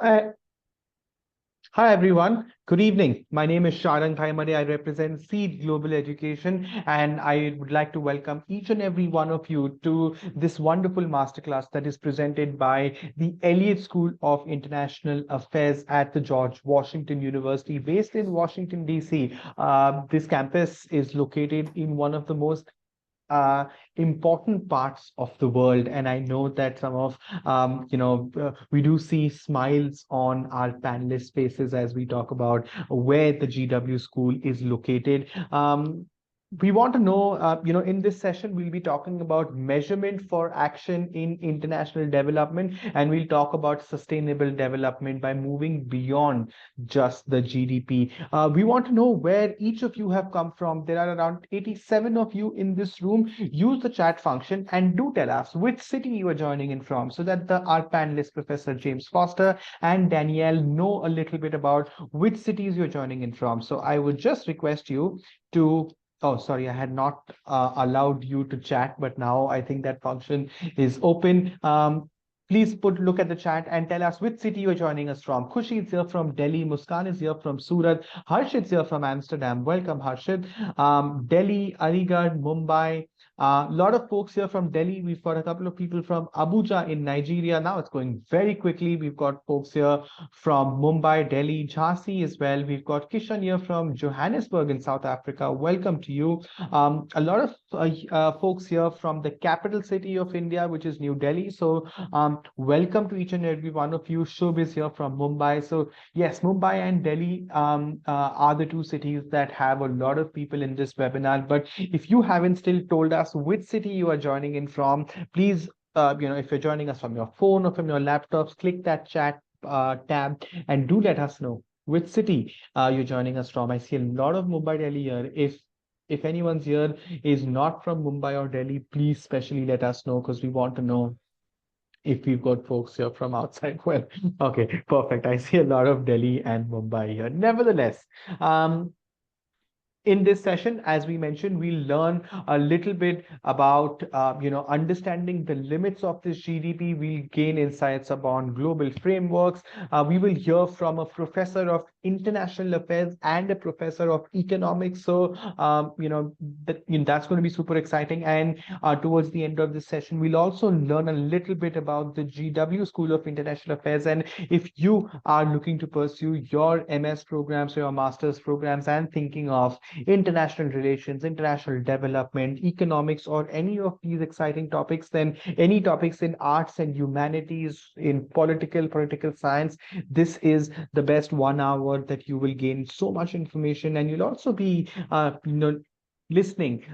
Uh, Hi everyone. Good evening. My name is Sharang Thaimade. I represent Seed Global Education, and I would like to welcome each and every one of you to this wonderful masterclass that is presented by the Elliott School of International Affairs at the George Washington University, based in Washington, D.C. This campus is located in one of the most uh, important parts of the world, and I know that some of we do see smiles on our panelist faces as we talk about where the GW school is located. We want to know, in this session, we'll be talking about measurement for action in international development, and we'll talk about sustainable development by moving beyond just the GDP. We want to know where each of you have come from. There are around 87 of you in this room. Use the chat function and do tell us which city you are joining in from so that our panelists, Professor James Foster and Danielle, know a little bit about which cities you're joining in from. So I would just request you to. Oh, sorry, I had not allowed you to chat, but now I think that function is open. Please look at the chat and tell us which city you're joining us from. Khushi is here from Delhi. Muskan is here from Surat. Harshit is here from Amsterdam. Welcome, Harshit. Delhi, Aligarh, Mumbai. A lot of folks here from Delhi. We've got a couple of people from Abuja in Nigeria. Now it's going very quickly. We've got folks here from Mumbai, Delhi, Jhansi as well. We've got Kishan here from Johannesburg in South Africa. Welcome to you. A lot of folks here from the capital city of India, which is New Delhi. So welcome to each and every one of you. Shubh is here from Mumbai. So yes, Mumbai and Delhi are the two cities that have a lot of people in this webinar. But if you haven't still told us which city you are joining in from, please, if you're joining us from your phone or from your laptops, click that chat tab and do let us know which city you're joining us from. I see a lot of Mumbai, Delhi here. If anyone's here is not from Mumbai or Delhi, please specially let us know because we want to know if we've got folks here from outside. Well, okay, perfect. I see a lot of Delhi and Mumbai here. Nevertheless, in this session, as we mentioned, we'll learn a little bit about understanding the limits of this GDP. We'll gain insights upon global frameworks. We will hear from a professor of international affairs and a professor of economics. So that's going to be super exciting. And towards the end of this session, we'll also learn a little bit about the GW School of International Affairs. And if you are looking to pursue your MS programs or your master's programs and thinking of international relations, international development, economics, or any of these exciting topics, then any topics in arts and humanities, in political science, this is the best 1 hour that you will gain so much information, and you'll also be listening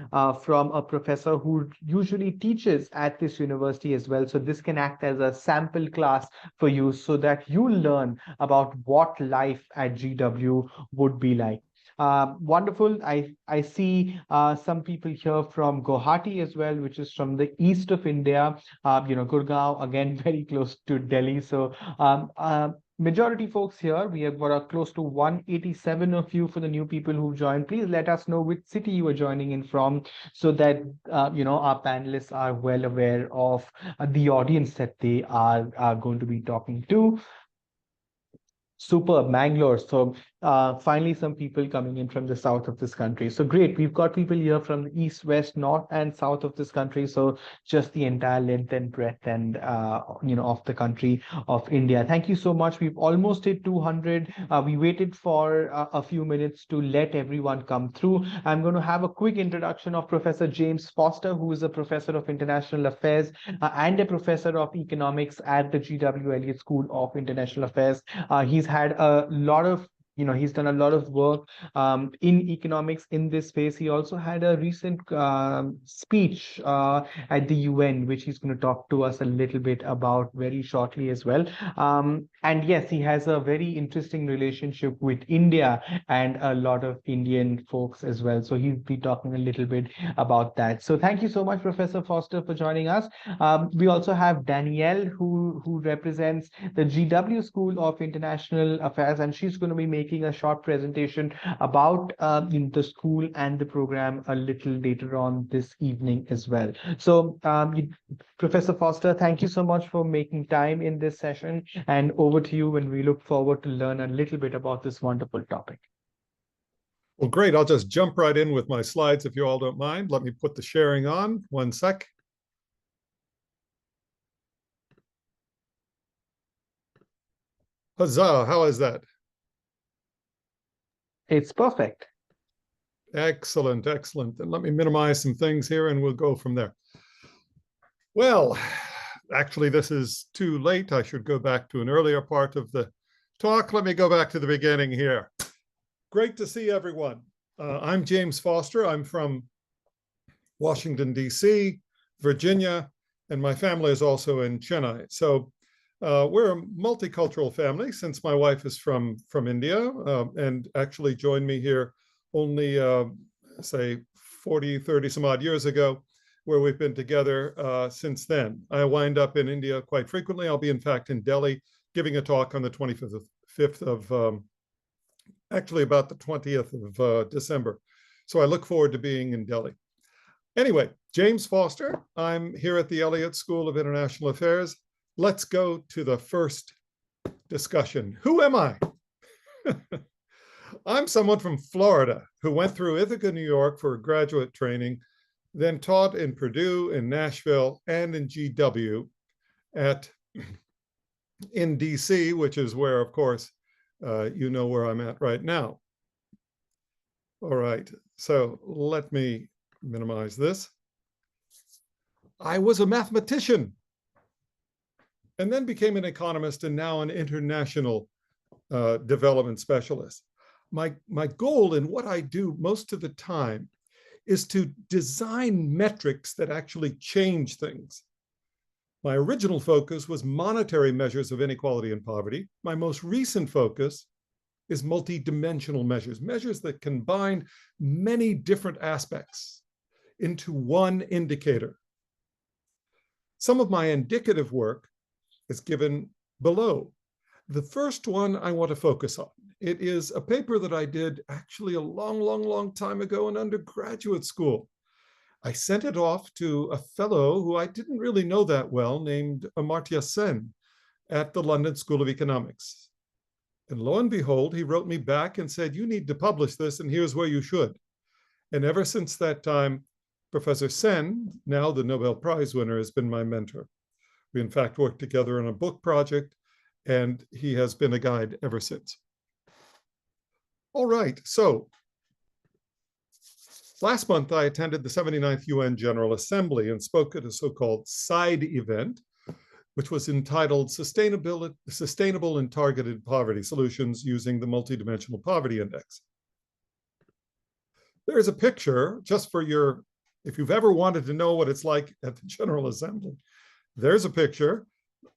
from a professor who usually teaches at this university as well. So this can act as a sample class for you so that you learn about what life at GW would be like. Wonderful. I see some people here from Guwahati as well, which is from the east of India. Gurgaon, again, very close to Delhi. So majority folks here, we have got close to 187 of you for the new people who've joined. Please let us know which city you are joining in from so that, our panelists are well aware of the audience that they are going to be talking to. Superb, Mangalore. So finally, some people coming in from the south of this country. So great. We've got people here from the east, west, north, and south of this country. So just the entire length and breadth and of the country of India. Thank you so much. We've almost hit 200. We waited for a few minutes to let everyone come through. I'm going to have a quick introduction of Professor James Foster, who is a professor of international affairs and a professor of economics at the GW Elliott School of International Affairs. He's had a lot of he's done a lot of work in economics in this space. He also had a recent speech at the UN, which he's going to talk to us a little bit about very shortly as well. And yes, he has a very interesting relationship with India and a lot of Indian folks as well. So he'll be talking a little bit about that. So thank you so much, Professor Foster, for joining us. We also have Danielle, who represents the GW School of International Affairs, and she's going to be making making a short presentation about the school and the program a little later on this evening as well. So, Professor Foster, thank you so much for making time in this session, and over to you, and we look forward to learn a little bit about this wonderful topic. Well, great. I'll just jump right in with my slides if you all don't mind. Let me put the sharing on. One sec. Huzzah, how is that? It's perfect. Excellent, excellent. And let me minimize some things here and we'll go from there. Well, actually, this is too late. I should go back to an earlier part of the talk. Let me go back to the beginning here. Great to see everyone. I'm James Foster. I'm from Washington, D.C., Virginia, and my family is also in Chennai. So we're a multicultural family since my wife is from India and actually joined me here only, say, 40, 30 some odd years ago, where we've been together since then. I wind up in India quite frequently. I'll be, in fact, in Delhi giving a talk on the 25th of actually about the 20th of December. So I look forward to being in Delhi. Anyway, James Foster. I'm here at the Elliott School of International Affairs. Let's go to the first discussion. Who am I? I'm someone from Florida who went through Ithaca, New York for graduate training, then taught in Purdue, in Nashville, and in GW in DC, which is where, of course, you know where I'm at right now. All right, so let me minimize this. I was a mathematician and then became an economist and now an international development specialist. My goal in what I do most of the time is to design metrics that actually change things. My original focus was monetary measures of inequality and poverty. My most recent focus is multidimensional measures, measures that combine many different aspects into one indicator. Some of my indicative work is given below. The first one I want to focus on. It is a paper that I did actually a long time ago in undergraduate school. I sent it off to a fellow who I didn't really know that well, named Amartya Sen at the London School of Economics. And lo and behold, he wrote me back and said, you need to publish this, and here's where you should. And ever since that time, Professor Sen, now the Nobel Prize winner, has been my mentor. We, in fact, worked together on a book project, and he has been a guide ever since. All right, so last month, I attended the 79th UN General Assembly and spoke at a so-called side event, which was entitled Sustainable and Targeted Poverty Solutions Using the Multidimensional Poverty Index. There's a picture, just for your, if you've ever wanted to know what it's like at the General Assembly, there's a picture,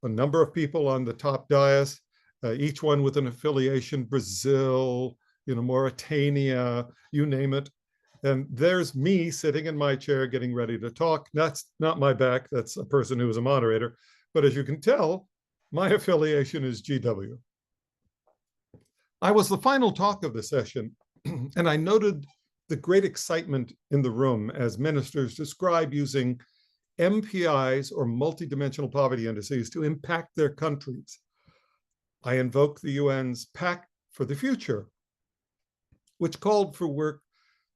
a number of people on the top dais, each one with an affiliation, Brazil, Mauritania, you name it. And there's me sitting in my chair getting ready to talk. That's not my back, that's a person who was a moderator. But as you can tell, my affiliation is GW. I was the final talk of the session, and I noted the great excitement in the room as ministers describe using MPIs, or multidimensional poverty indices, to impact their countries. I invoked the UN's Pact for the Future, which called for work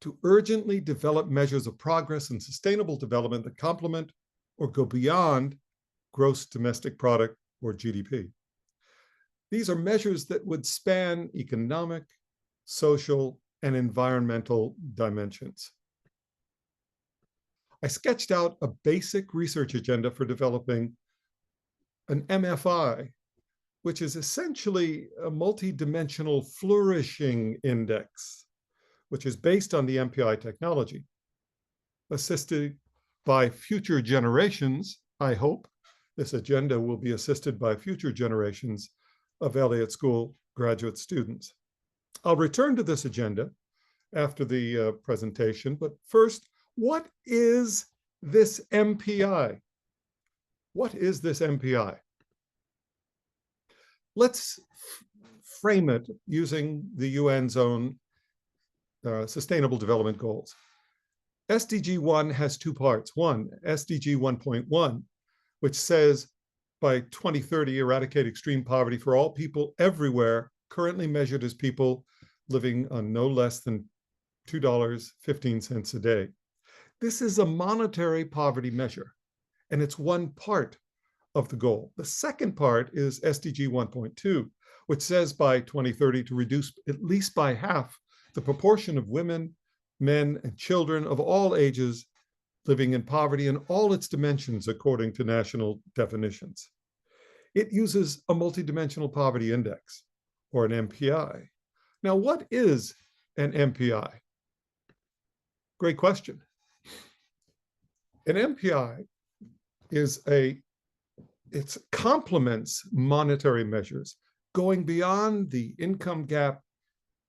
to urgently develop measures of progress and sustainable development that complement or go beyond gross domestic product, or GDP. These are measures that would span economic, social, and environmental dimensions. I sketched out a basic research agenda for developing an MFI, which is essentially a multidimensional flourishing index, which is based on the MPI technology, assisted by future generations. I hope this agenda will be assisted by future generations of Elliott School graduate students. I'll return to this agenda after the presentation, but first, what is this MPI? What is this MPI? Let's frame it using the UN's own Sustainable Development Goals. SDG 1 has two parts. One, SDG 1.1, which says by 2030, eradicate extreme poverty for all people everywhere, currently measured as people living on no less than $2.15 a day. This is a monetary poverty measure, and it's one part of the goal. The second part is SDG 1.2, which says by 2030 to reduce at least by half the proportion of women, men, and children of all ages living in poverty in all its dimensions according to national definitions. It uses a multidimensional poverty index, or an MPI. Now, what is an MPI? Great question. An MPI it complements monetary measures, going beyond the income gap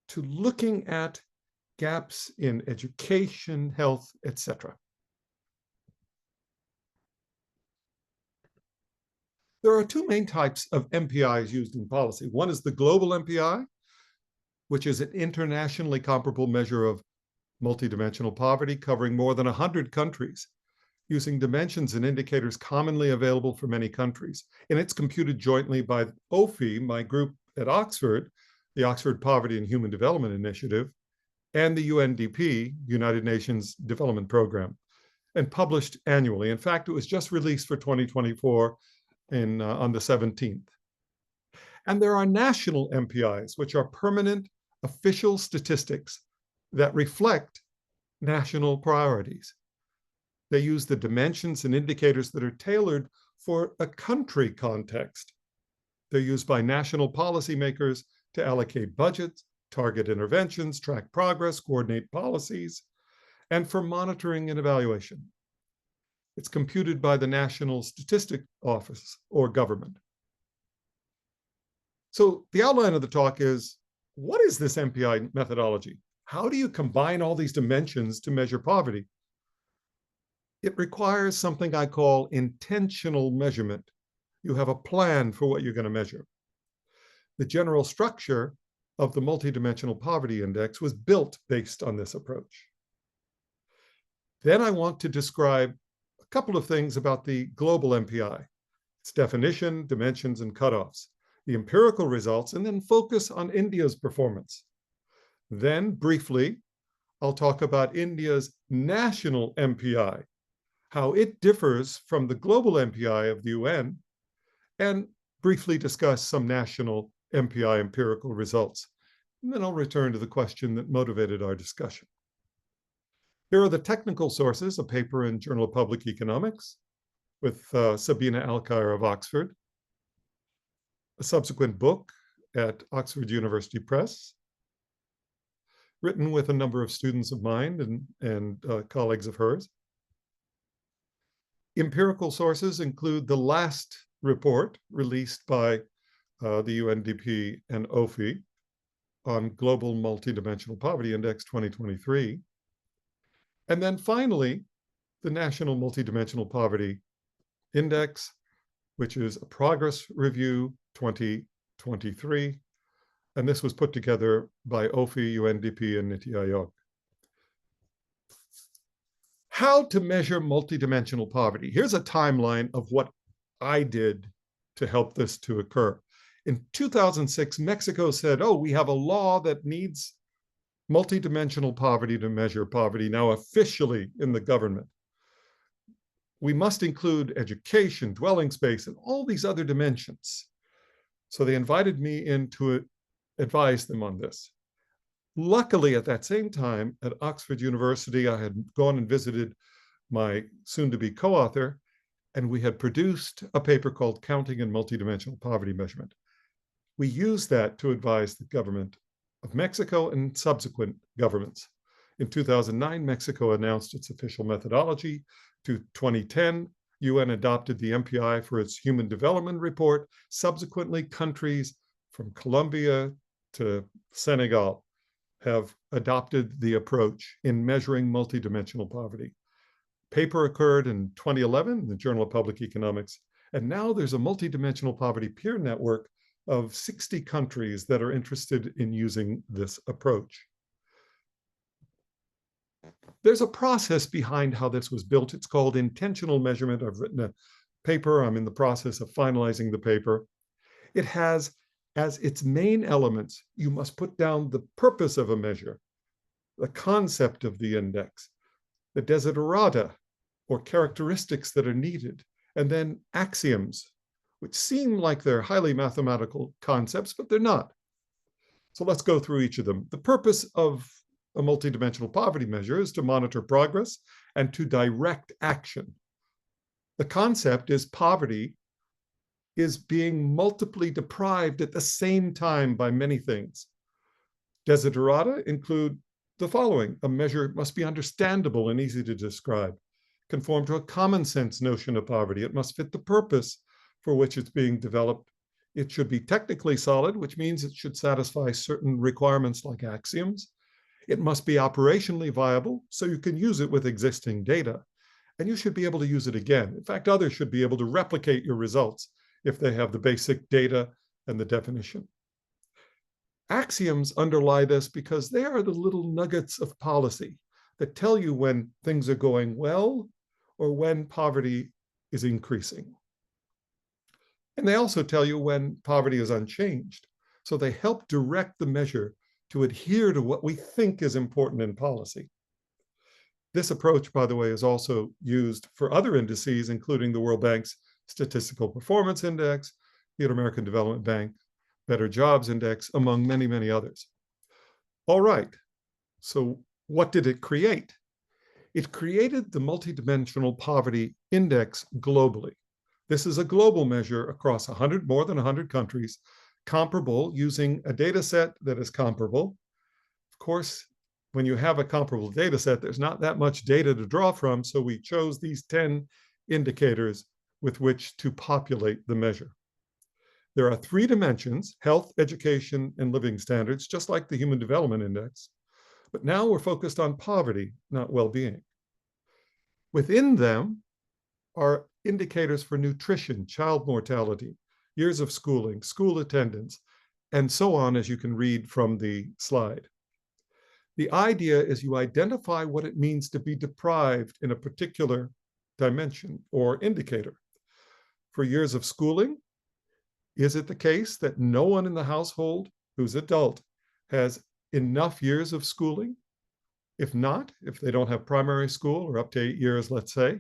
to looking at gaps in education, health, etc. There are two main types of MPIs used in policy. One is the Global MPI, which is an internationally comparable measure of multidimensional poverty covering more than 100 countries, using dimensions and indicators commonly available for many countries. And it's computed jointly by OFI, my group at Oxford, the Oxford Poverty and Human Development Initiative, and the UNDP, United Nations Development Program, and published annually. In fact, it was just released for 2024 on the 17th. And there are national MPIs, which are permanent official statistics that reflect national priorities. They use the dimensions and indicators that are tailored for a country context. They're used by national policymakers to allocate budgets, target interventions, track progress, coordinate policies, and for monitoring and evaluation. It's computed by the National Statistics Office or government. So the outline of the talk is, what is this MPI methodology? How do you combine all these dimensions to measure poverty? It requires something I call intentional measurement. You have a plan for what you're going to measure. The general structure of the Multidimensional Poverty Index was built based on this approach. Then I want to describe a couple of things about the global MPI, its definition, dimensions, and cutoffs, the empirical results, and then focus on India's performance. Then, briefly, I'll talk about India's national MPI, how it differs from the global MPI of the UN, and briefly discuss some national MPI empirical results. And then I'll return to the question that motivated our discussion. Here are the technical sources, a paper in Journal of Public Economics with Sabina Alkire of Oxford, a subsequent book at Oxford University Press, written with a number of students of mine and colleagues of hers. Empirical sources include the last report released by the UNDP and OFI on Global Multidimensional Poverty Index 2023. And then finally, the National Multidimensional Poverty Index, which is a progress review 2023. And this was put together by OFI, UNDP, and NITI Aayog. How to measure multidimensional poverty. Here's a timeline of what I did to help this to occur. In 2006, Mexico said, oh, we have a law that needs multidimensional poverty to measure poverty now officially in the government. We must include education, dwelling space, and all these other dimensions. So they invited me in to advise them on this. Luckily, at that same time, at Oxford University, I had gone and visited my soon-to-be co-author, and we had produced a paper called Counting and Multidimensional Poverty Measurement. We used that to advise the government of Mexico and subsequent governments. In 2009, Mexico announced its official methodology. To 2010, UN adopted the MPI for its Human Development Report. Subsequently, countries from Colombia to Senegal have adopted the approach in measuring multidimensional poverty. Paper occurred in 2011 in the Journal of Public Economics, and now there's a multidimensional poverty peer network of 60 countries that are interested in using this approach. There's a process behind how this was built. It's called intentional measurement. I've written a paper. I'm in the process of finalizing the paper. It has as its main elements, you must put down the purpose of a measure, the concept of the index, the desiderata or characteristics that are needed, and then axioms, which seem like they're highly mathematical concepts, but they're not. So let's go through each of them. The purpose of a multidimensional poverty measure is to monitor progress and to direct action. The concept is poverty is being multiply deprived at the same time by many things. Desiderata include the following. A measure must be understandable and easy to describe, conform to a common sense notion of poverty. It must fit the purpose for which it's being developed. It should be technically solid, which means it should satisfy certain requirements like axioms. It must be operationally viable, so you can use it with existing data. And you should be able to use it again. In fact, others should be able to replicate your results if they have the basic data and the definition. Axioms underlie this because they are the little nuggets of policy that tell you when things are going well or when poverty is increasing. And they also tell you when poverty is unchanged. So they help direct the measure to adhere to what we think is important in policy. This approach, by the way, is also used for other indices, including the World Bank's Statistical Performance Index, the Inter-American Development Bank Better Jobs Index, among many, many others. All right, so what did it create? It created the Multidimensional Poverty Index globally. This is a global measure across more than 100 countries, comparable using a data set that is comparable. Of course, when you have a comparable data set, there's not that much data to draw from, so we chose these 10 indicators with which to populate the measure. There are 3 dimensions: health, education, and living standards, just like the Human Development Index. But now we're focused on poverty, not well-being. Within them are indicators for nutrition, child mortality, years of schooling, school attendance, and so on, as you can read from the slide. The idea is you identify what it means to be deprived in a particular dimension or indicator. For years of schooling, is it the case that no one in the household who's adult has enough years of schooling? If not, if they don't have primary school or up to 8 years, let's say,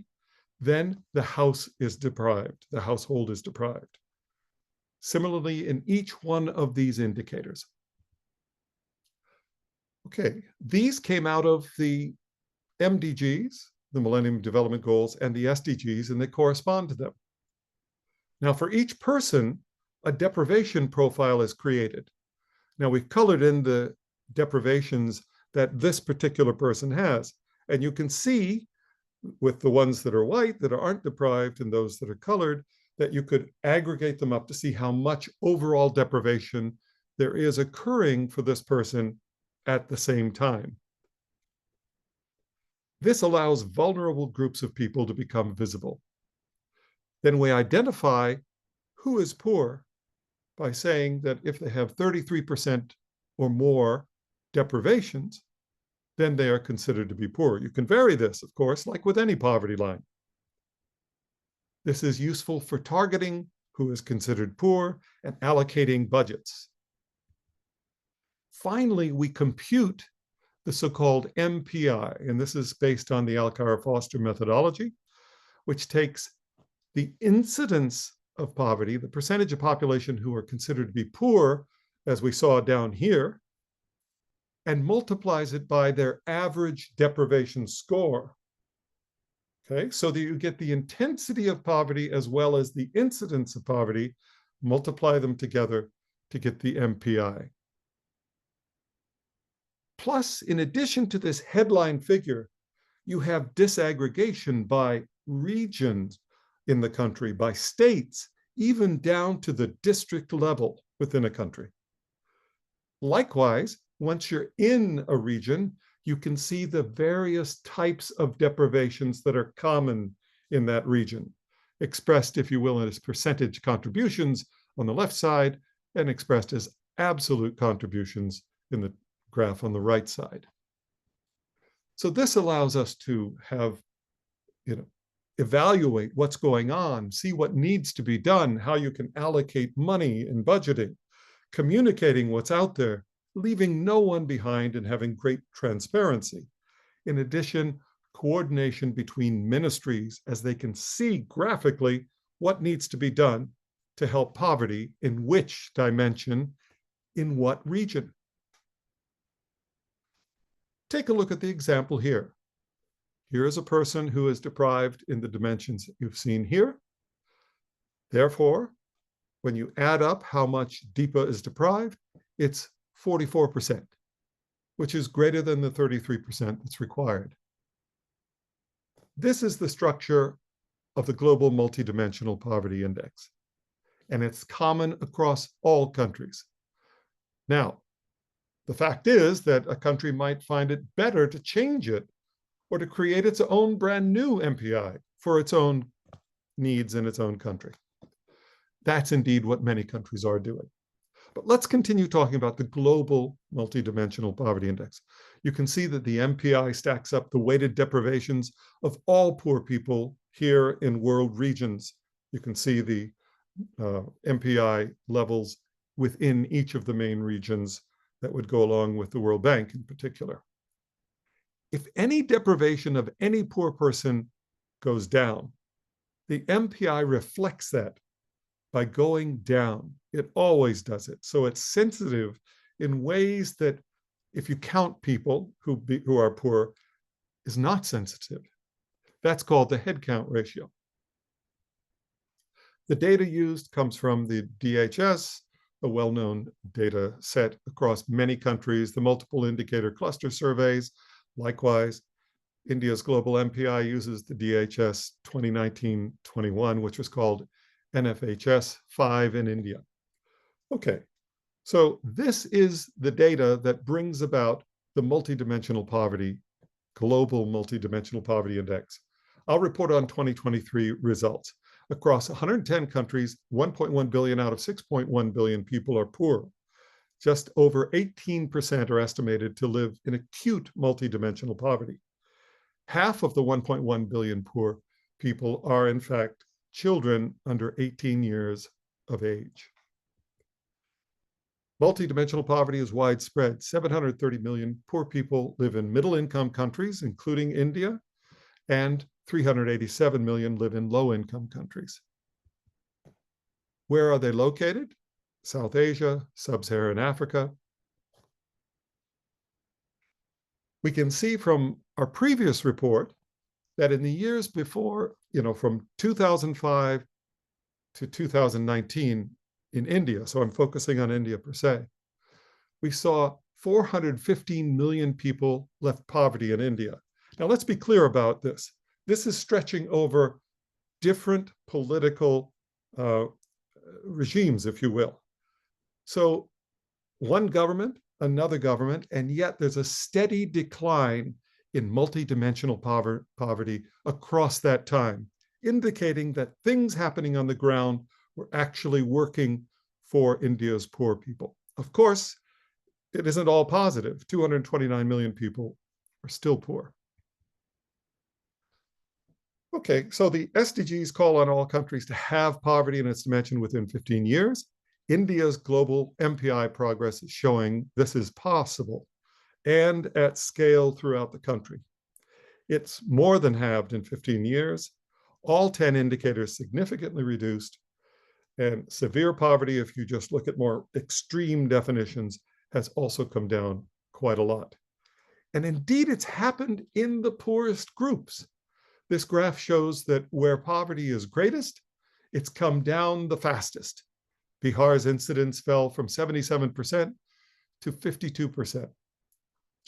then the house is deprived, the household is deprived. Similarly, in each one of these indicators. Okay, these came out of the MDGs, the Millennium Development Goals, and the SDGs, and they correspond to them. Now, for each person, a deprivation profile is created. Now, we've colored in the deprivations that this particular person has, and you can see with the ones that are white that aren't deprived and those that are colored, that you could aggregate them up to see how much overall deprivation there is occurring for this person at the same time. This allows vulnerable groups of people to become visible. Then we identify who is poor by saying that if they have 33% or more deprivations, then they are considered to be poor. You can vary this, of course, like with any poverty line. This is useful for targeting who is considered poor and allocating budgets. Finally, we compute the so-called MPI, and this is based on the Alkire-Foster methodology, which takes the incidence of poverty, the percentage of population who are considered to be poor, as we saw down here, and multiplies it by their average deprivation score. Okay, so that you get the intensity of poverty as well as the incidence of poverty, multiply them together to get the MPI. Plus, in addition to this headline figure, you have disaggregation by regions in the country, by states, even down to the district level within a country. Likewise, once you're in a region, you can see the various types of deprivations that are common in that region, expressed, if you will, as percentage contributions on the left side and expressed as absolute contributions in the graph on the right side. So this allows us to have, evaluate what's going on, see what needs to be done, how you can allocate money in budgeting, communicating what's out there, leaving no one behind, and having great transparency. In addition, coordination between ministries as they can see graphically what needs to be done to help poverty in which dimension, in what region. Take a look at the example here. Here is a person who is deprived in the dimensions that you've seen here. Therefore, when you add up how much DIPA is deprived, it's 44%, which is greater than the 33% that's required. This is the structure of the Global Multidimensional Poverty Index, and it's common across all countries. Now, the fact is that a country might find it better to change it or to create its own brand new MPI for its own needs in its own country. That's indeed what many countries are doing. But let's continue talking about the Global Multidimensional Poverty Index. You can see that the MPI stacks up the weighted deprivations of all poor people here in world regions. You can see the MPI levels within each of the main regions that would go along with the World Bank in particular. If any deprivation of any poor person goes down, the MPI reflects that by going down. It always does it. So it's sensitive in ways that, if you count people who are poor, is not sensitive. That's called the head count ratio. The data used comes from the DHS, a well-known data set across many countries, the multiple indicator cluster surveys. Likewise, India's Global MPI uses the DHS 2019-21, which was called NFHS 5 in India. Okay, so this is the data that brings about the multidimensional poverty, Global Multidimensional Poverty Index. I'll report on 2023 results. Across 110 countries, 1.1 billion out of 6.1 billion people are poor. Just over 18% are estimated to live in acute multidimensional poverty. Half of the 1.1 billion poor people are, in fact, children under 18 years of age. Multidimensional poverty is widespread. 730 million poor people live in middle-income countries, including India, and 387 million live in low-income countries. Where are they located? South Asia, Sub-Saharan Africa. We can see from our previous report that in the years before, from 2005 to 2019 in India, so I'm focusing on India per se, we saw 415 million people left poverty in India. Now, let's be clear about this. This is stretching over different political regimes, if you will. So one government, another government, and yet there's a steady decline in multidimensional poverty across that time, indicating that things happening on the ground were actually working for India's poor people. Of course, it isn't all positive. 229 million people are still poor. Okay, so the SDGs call on all countries to have poverty in its dimension within 15 years. India's global MPI progress is showing this is possible and at scale throughout the country. It's more than halved in 15 years. All 10 indicators significantly reduced, and severe poverty, if you just look at more extreme definitions, has also come down quite a lot. And indeed, it's happened in the poorest groups. This graph shows that where poverty is greatest, it's come down the fastest. Bihar's incidence fell from 77% to 52%.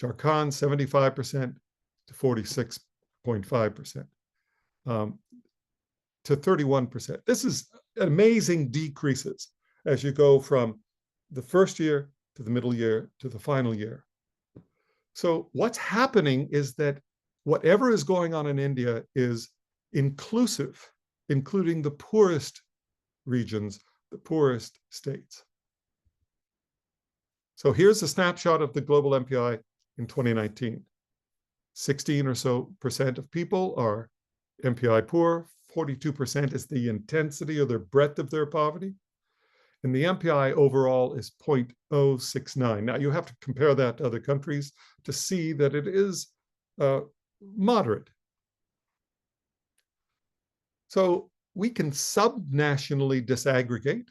Jharkhand, 75% to 46.5%, to 31%. This is amazing decreases as you go from the first year to the middle year to the final year. So what's happening is that whatever is going on in India is inclusive, including the poorest regions, the poorest states. So here's a snapshot of the global MPI in 2019. 16% or so of people are MPI poor. 42% is the intensity or the breadth of their poverty. And the MPI overall is 0.069. Now, you have to compare that to other countries to see that it is moderate. So we can subnationally disaggregate.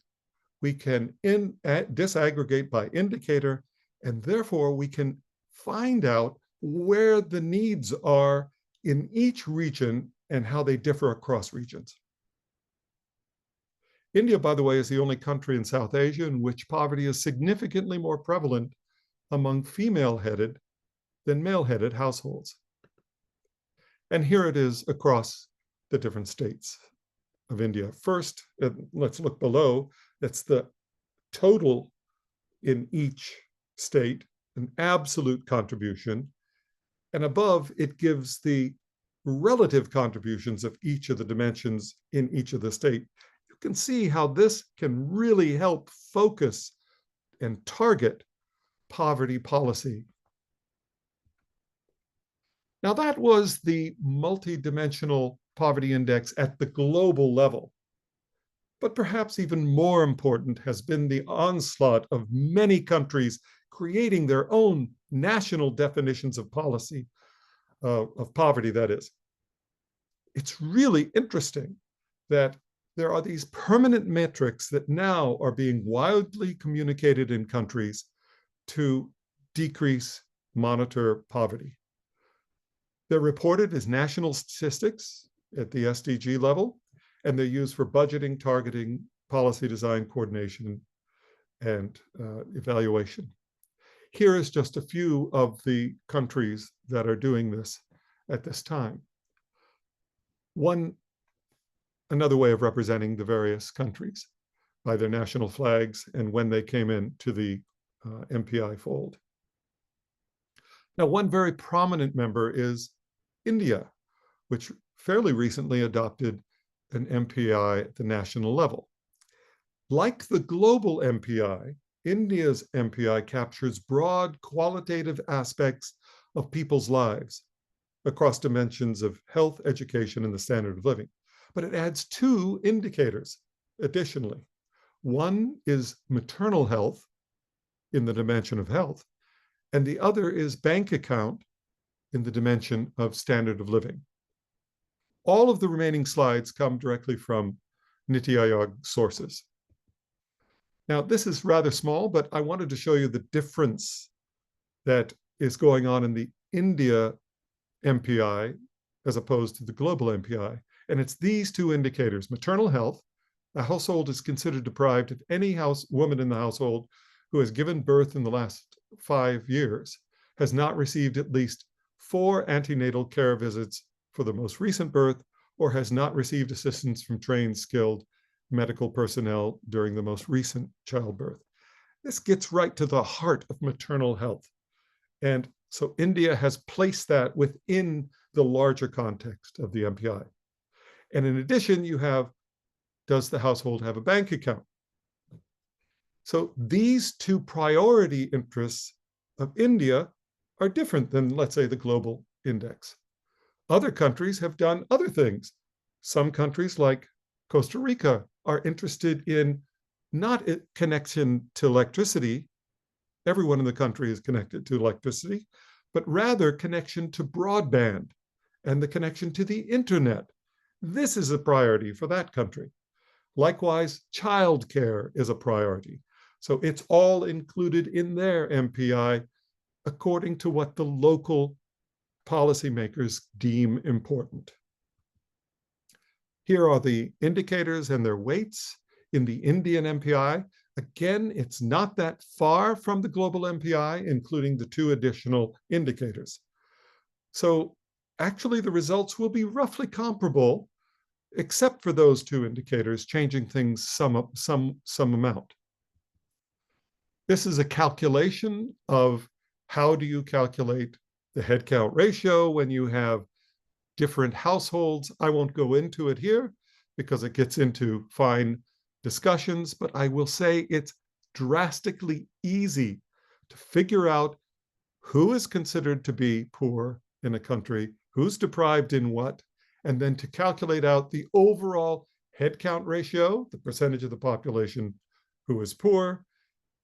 We can disaggregate by indicator, and therefore we can find out where the needs are in each region and how they differ across regions. India, by the way, is the only country in South Asia in which poverty is significantly more prevalent among female-headed than male-headed households. And here it is across the different states of India. First, let's look below. That's the total in each state, an absolute contribution. And above, it gives the relative contributions of each of the dimensions in each of the state. You can see how this can really help focus and target poverty policy. Now, that was the multidimensional poverty index at the global level. But perhaps even more important has been the onslaught of many countries creating their own national definitions of policy, of poverty, that is. It's really interesting that there are these permanent metrics that now are being widely communicated in countries to decrease, monitor poverty. They're reported as national statistics at the SDG level, and they're used for budgeting, targeting, policy design, coordination, and evaluation. Here is just a few of the countries that are doing this at this time. Another way of representing the various countries by their national flags and when they came into the MPI fold. Now, one very prominent member is India, which fairly recently adopted an MPI at the national level. Like the global MPI, India's MPI captures broad qualitative aspects of people's lives across dimensions of health, education, and the standard of living. But it adds two indicators additionally. One is maternal health in the dimension of health, and the other is bank account in the dimension of standard of living. All of the remaining slides come directly from Niti Aayog sources. Now, this is rather small, but I wanted to show you the difference that is going on in the India MPI as opposed to the global MPI. And it's these two indicators: maternal health. A household is considered deprived if any woman in the household who has given birth in the last 5 years has not received at least 4 antenatal care visits for the most recent birth, or has not received assistance from trained, skilled medical personnel during the most recent childbirth. This gets right to the heart of maternal health. And so India has placed that within the larger context of the MPI. And in addition, you have, does the household have a bank account? So these two priority interests of India are different than, let's say, the global index. Other countries have done other things. Some countries, like Costa Rica, are interested in not a connection to electricity. Everyone in the country is connected to electricity, but rather connection to broadband and the connection to the internet. This is a priority for that country. Likewise, childcare is a priority. So it's all included in their MPI according to what the local policymakers deem important. Here are the indicators and their weights in the Indian MPI. Again, it's not that far from the global MPI, including the 2 additional indicators. So actually, the results will be roughly comparable, except for those 2 indicators, changing things some amount. This is a calculation of how do you calculate the headcount ratio when you have different households. I won't go into it here because it gets into fine discussions, but I will say it's drastically easy to figure out who is considered to be poor in a country, who's deprived in what, and then to calculate out the overall headcount ratio, the percentage of the population who is poor,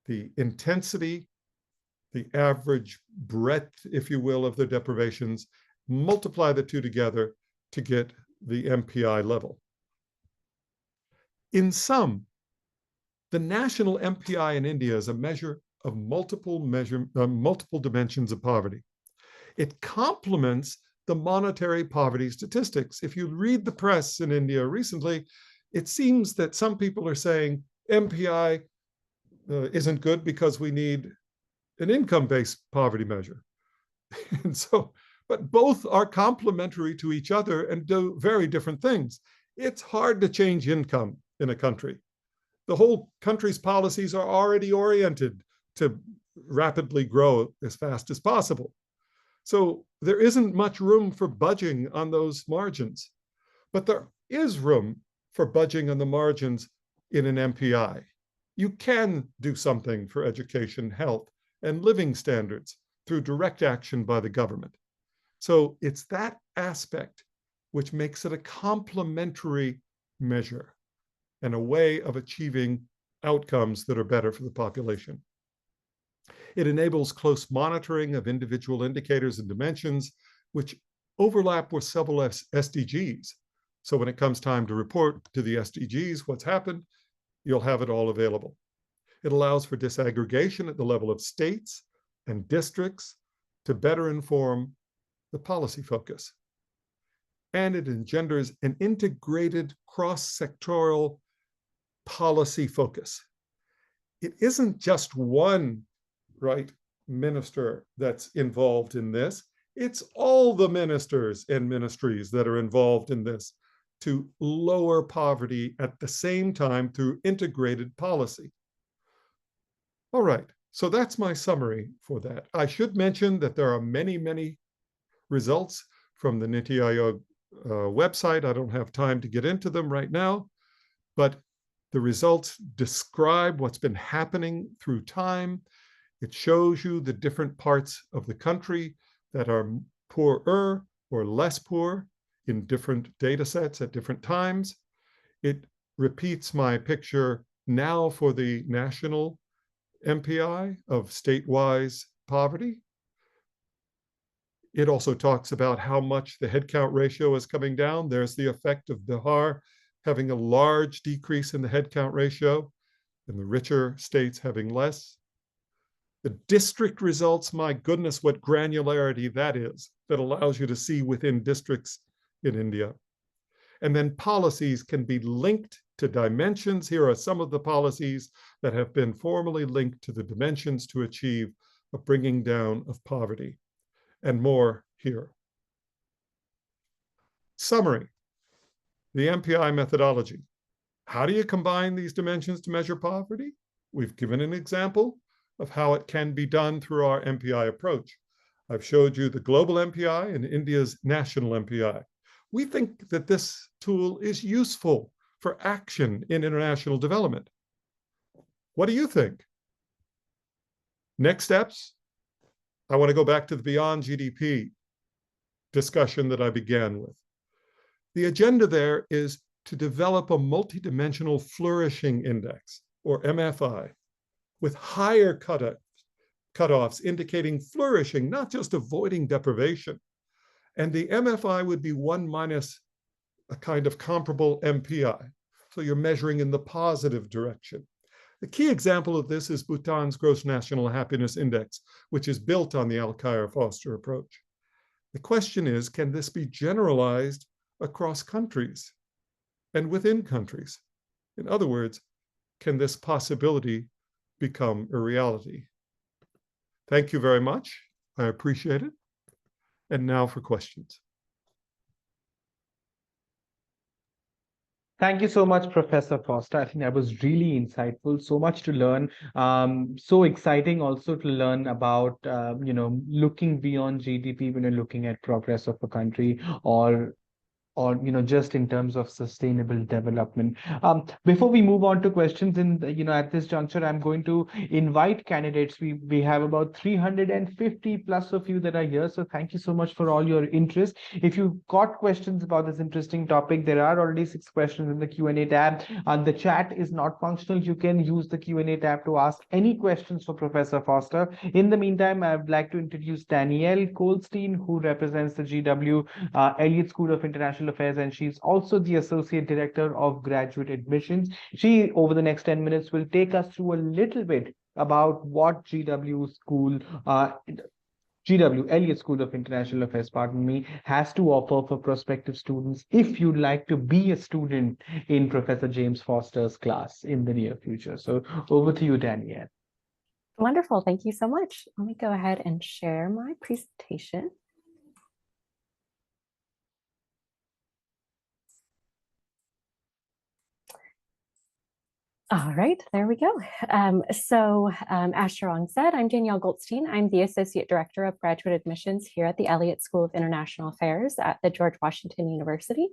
the intensity, the average breadth, if you will, of their deprivations, multiply the two together to get the MPI level. In sum, the National MPI in India is a measure of multiple dimensions of poverty. It complements the monetary poverty statistics. If you read the press in India recently, it seems that some people are saying MPI isn't good because we need an income-based poverty measure. And so, but both are complementary to each other and do very different things. It's hard to change income in a country. The whole country's policies are already oriented to rapidly grow as fast as possible. So there isn't much room for budging on those margins, but there is room for budging on the margins in an MPI. You can do something for education, health, and living standards through direct action by the government. So it's that aspect which makes it a complementary measure and a way of achieving outcomes that are better for the population. It enables close monitoring of individual indicators and dimensions, which overlap with several SDGs. So when it comes time to report to the SDGs what's happened, you'll have it all available. It allows for disaggregation at the level of states and districts to better inform the policy focus. And it engenders an integrated cross-sectoral policy focus. It isn't just one, right, minister that's involved in this. It's all the ministers and ministries that are involved in this to lower poverty at the same time through integrated policy. All right, so that's my summary for that. I should mention that there are many, many results from the NITI Aayog website. I don't have time to get into them right now, but the results describe what's been happening through time. It shows you the different parts of the country that are poorer or less poor in different data sets at different times. It repeats my picture now for the national MPI of statewide poverty. It also talks about how much the headcount ratio is coming down. There's the effect of Bihar having a large decrease in the headcount ratio and the richer states having less. The district results, my goodness, what granularity that is, that allows you to see within districts in India. And then policies can be linked to dimensions. Here are some of the policies that have been formally linked to the dimensions to achieve a bringing down of poverty, and more here. Summary, the MPI methodology. How do you combine these dimensions to measure poverty? We've given an example of how it can be done through our MPI approach. I've showed you the global MPI and India's national MPI. We think that this tool is useful for action in international development. What do you think? Next steps? I want to go back to the Beyond GDP discussion that I began with. The agenda there is to develop a multidimensional flourishing index, or MFI, with higher cutoffs indicating flourishing, not just avoiding deprivation. And the MFI would be 1 minus a kind of comparable MPI. So you're measuring in the positive direction. The key example of this is Bhutan's Gross National Happiness Index, which is built on the Alkire-Foster approach. The question is, can this be generalized across countries and within countries? In other words, can this possibility become a reality? Thank you very much. I appreciate it. And now for questions. Thank you so much, Professor Foster. I think that was really insightful. So much to learn. So exciting also to learn about, looking beyond GDP when you're looking at progress of a country, or or just in terms of sustainable development. Before we move on to questions, at this juncture, I'm going to invite candidates. We have about 350 plus of you that are here, so thank you so much for all your interest. If you've got questions about this interesting topic, there are already 6 questions in the Q&A tab, and the chat is not functional. You can use the Q&A tab to ask any questions for Professor Foster. In the meantime, I'd like to introduce Danielle Goldstein, who represents the GW Elliott School of International Affairs, and she's also the Associate Director of Graduate Admissions. She, over the next 10 minutes, will take us through a little bit about what GW Elliott School of International Affairs, pardon me, has to offer for prospective students if you'd like to be a student in Professor James Foster's class in the near future. So over to you, Danielle. Wonderful. Thank you so much. Let me go ahead and share my presentation. All right, there we go. As Sharang said, I'm Danielle Goldstein. I'm the Associate Director of Graduate Admissions here at the Elliott School of International Affairs at the George Washington University.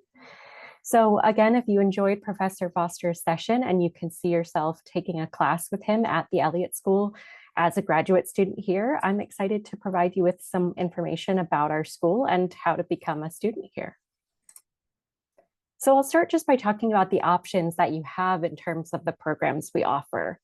So again, if you enjoyed Professor Foster's session and you can see yourself taking a class with him at the Elliott School as a graduate student here, I'm excited to provide you with some information about our school and how to become a student here. So I'll start just by talking about the options that you have in terms of the programs we offer.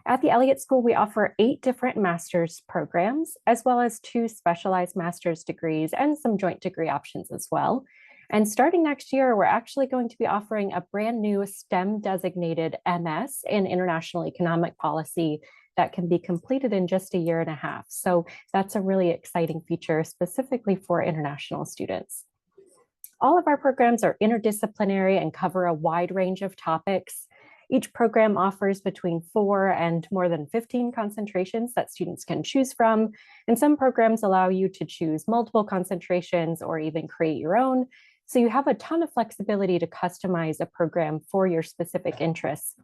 At the Elliott School, we offer 8 different master's programs, as well as 2 specialized master's degrees and some joint degree options as well. And starting next year, we're actually going to be offering a brand new STEM designated MS in International Economic Policy that can be completed in just a year and a half. So that's a really exciting feature specifically for international students. All of our programs are interdisciplinary and cover a wide range of topics. Each program offers between 4 and more than 15 concentrations that students can choose from. And some programs allow you to choose multiple concentrations or even create your own. So you have a ton of flexibility to customize a program for your specific interests.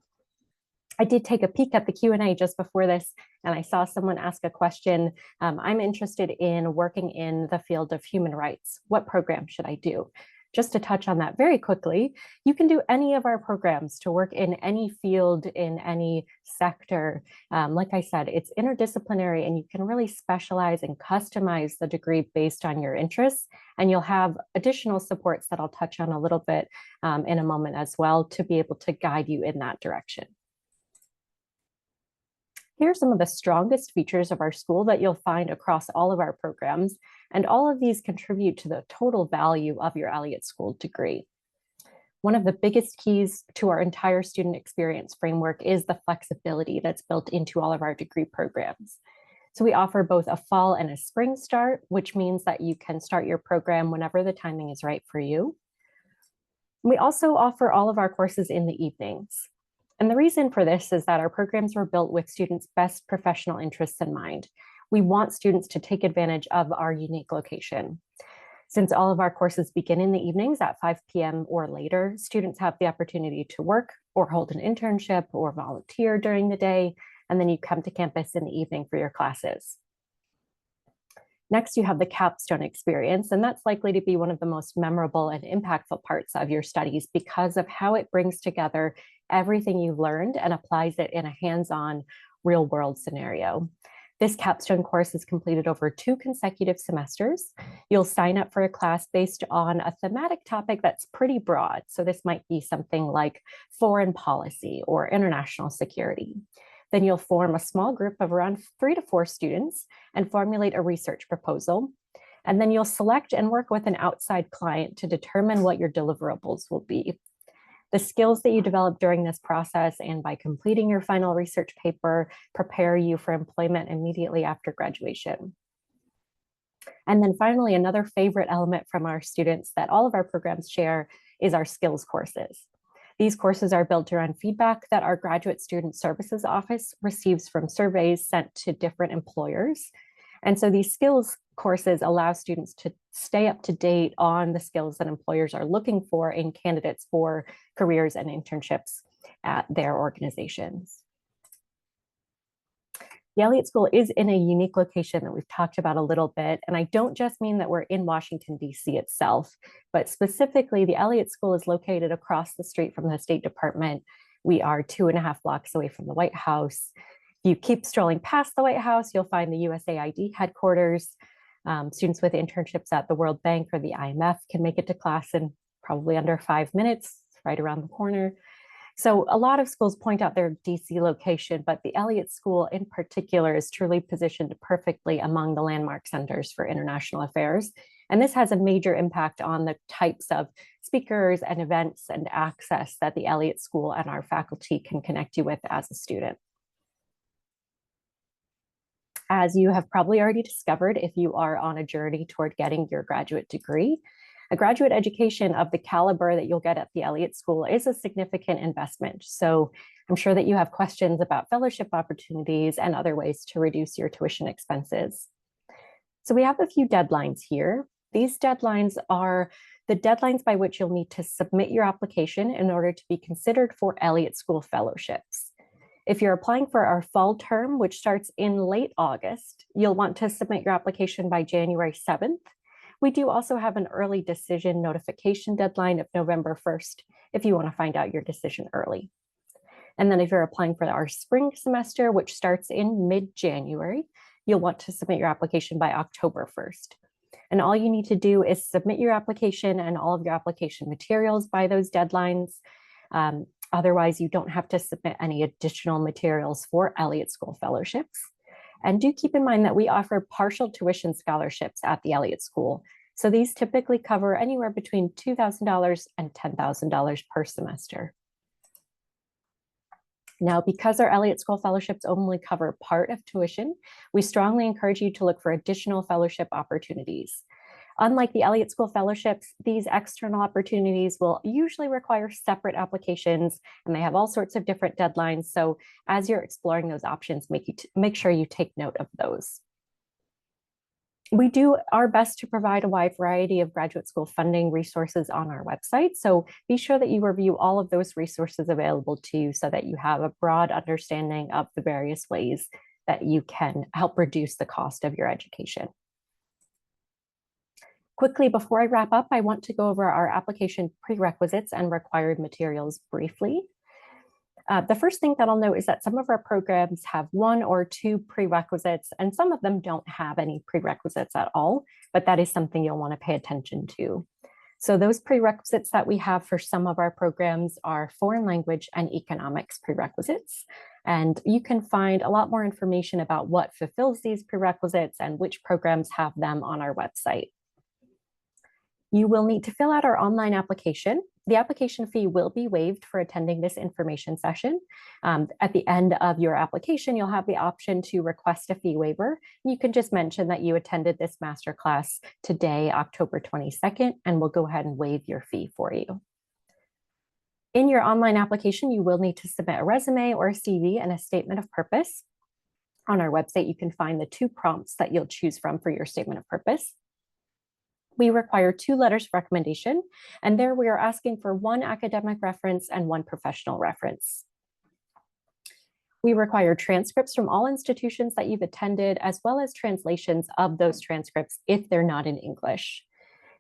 I did take a peek at the Q&A just before this, and I saw someone ask a question. I'm interested in working in the field of human rights. What program should I do? Just to touch on that very quickly, you can do any of our programs to work in any field, in any sector. Like I said, it's interdisciplinary and you can really specialize and customize the degree based on your interests. And you'll have additional supports that I'll touch on a little bit in a moment as well to be able to guide you in that direction. Here are some of the strongest features of our school that you'll find across all of our programs, and all of these contribute to the total value of your Elliott School degree. One of the biggest keys to our entire student experience framework is the flexibility that's built into all of our degree programs. So we offer both a fall and a spring start, which means that you can start your program whenever the timing is right for you. We also offer all of our courses in the evenings. And the reason for this is that our programs were built with students' best professional interests in mind. We want students to take advantage of our unique location. Since all of our courses begin in the evenings at 5 p.m. or later, students have the opportunity to work or hold an internship or volunteer during the day, and then you come to campus in the evening for your classes. Next, you have the capstone experience, and that's likely to be one of the most memorable and impactful parts of your studies because of how it brings together everything you've learned and applies it in a hands-on, real-world scenario. This capstone course is completed over 2 consecutive semesters. You'll sign up for a class based on a thematic topic that's pretty broad. So this might be something like foreign policy or international security. Then you'll form a small group of around 3 to 4 students and formulate a research proposal. And then you'll select and work with an outside client to determine what your deliverables will be. The skills that you develop during this process and by completing your final research paper prepare you for employment immediately after graduation. And then finally, another favorite element from our students that all of our programs share is our skills courses. These courses are built around feedback that our Graduate Student Services Office receives from surveys sent to different employers. And so these skills courses allow students to stay up to date on the skills that employers are looking for in candidates for careers and internships at their organizations. The Elliott School is in a unique location that we've talked about a little bit. And I don't just mean that we're in Washington, D.C. itself, but specifically the Elliott School is located across the street from the State Department. We are 2.5 blocks away from the White House. If you keep strolling past the White House, you'll find the USAID headquarters. Students with internships at the World Bank or the IMF can make it to class in probably under 5 minutes, right around the corner. So a lot of schools point out their DC location, but the Elliott School in particular is truly positioned perfectly among the landmark centers for international affairs. And this has a major impact on the types of speakers and events and access that the Elliott School and our faculty can connect you with as a student. As you have probably already discovered, if you are on a journey toward getting your graduate degree, a graduate education of the caliber that you'll get at the Elliott School is a significant investment. So I'm sure that you have questions about fellowship opportunities and other ways to reduce your tuition expenses. So we have a few deadlines here. These deadlines are the deadlines by which you'll need to submit your application in order to be considered for Elliott School fellowships. If you're applying for our fall term, which starts in late August, you'll want to submit your application by January 7th. We do also have an early decision notification deadline of November 1st if you want to find out your decision early. And then if you're applying for our spring semester, which starts in mid-January, you'll want to submit your application by October 1st. And all you need to do is submit your application and all of your application materials by those deadlines. Otherwise, you don't have to submit any additional materials for Elliott School fellowships. And do keep in mind that we offer partial tuition scholarships at the Elliott School. So these typically cover anywhere between $2,000 and $10,000 per semester. Now, because our Elliott School fellowships only cover part of tuition, we strongly encourage you to look for additional fellowship opportunities. Unlike the Elliott School fellowships, these external opportunities will usually require separate applications, and they have all sorts of different deadlines. So as you're exploring those options, make sure you take note of those. We do our best to provide a wide variety of graduate school funding resources on our website. So be sure that you review all of those resources available to you so that you have a broad understanding of the various ways that you can help reduce the cost of your education. Quickly, before I wrap up, I want to go over our application prerequisites and required materials briefly. The first thing that I'll note is that some of our programs have 1 or 2 prerequisites, and some of them don't have any prerequisites at all, but that is something you'll want to pay attention to. So those prerequisites that we have for some of our programs are foreign language and economics prerequisites. And you can find a lot more information about what fulfills these prerequisites and which programs have them on our website. You will need to fill out our online application. The application fee will be waived for attending this information session. At the end of your application, you'll have the option to request a fee waiver. You can just mention that you attended this masterclass today, October 22nd, and we'll go ahead and waive your fee for you. In your online application, you will need to submit a resume or a CV and a statement of purpose. On our website, you can find the 2 prompts that you'll choose from for your statement of purpose. We require 2 letters of recommendation, and there we are asking for 1 academic reference and 1 professional reference. We require transcripts from all institutions that you've attended, as well as translations of those transcripts if they're not in English.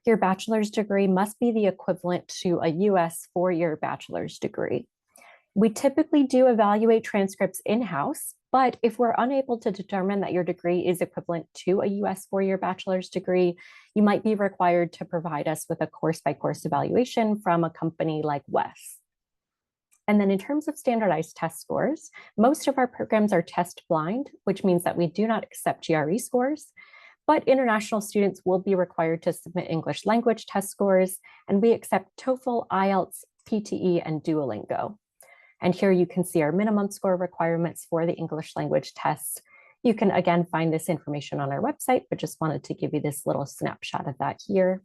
Your bachelor's degree must be the equivalent to a US 4-year bachelor's degree. We typically do evaluate transcripts in-house, but if we're unable to determine that your degree is equivalent to a US 4-year bachelor's degree, you might be required to provide us with a course-by-course evaluation from a company like WES. And then in terms of standardized test scores, most of our programs are test blind, which means that we do not accept GRE scores, but international students will be required to submit English language test scores, and we accept TOEFL, IELTS, PTE, and Duolingo. And here you can see our minimum score requirements for the English language tests. You can again find this information on our website, but just wanted to give you this little snapshot of that here.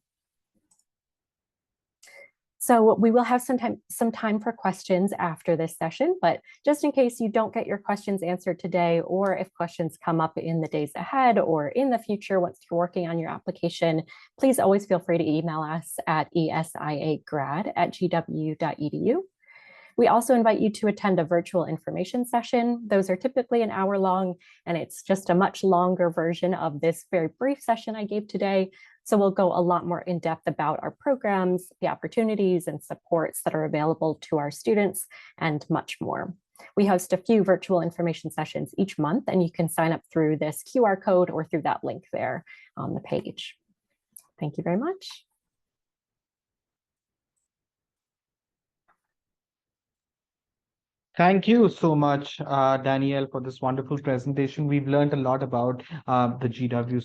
So we will have some time for questions after this session, but just in case you don't get your questions answered today, or if questions come up in the days ahead or in the future once you're working on your application, please always feel free to email us at esiagrad@gw.edu. We also invite you to attend a virtual information session. Those are typically an hour long, and it's just a much longer version of this very brief session I gave today. So we'll go a lot more in depth about our programs, the opportunities and supports that are available to our students, and much more. We host a few virtual information sessions each month, and you can sign up through this QR code or through that link there on the page. Thank you very much. Thank you so much, Danielle, for this wonderful presentation. We've learned a lot about the GW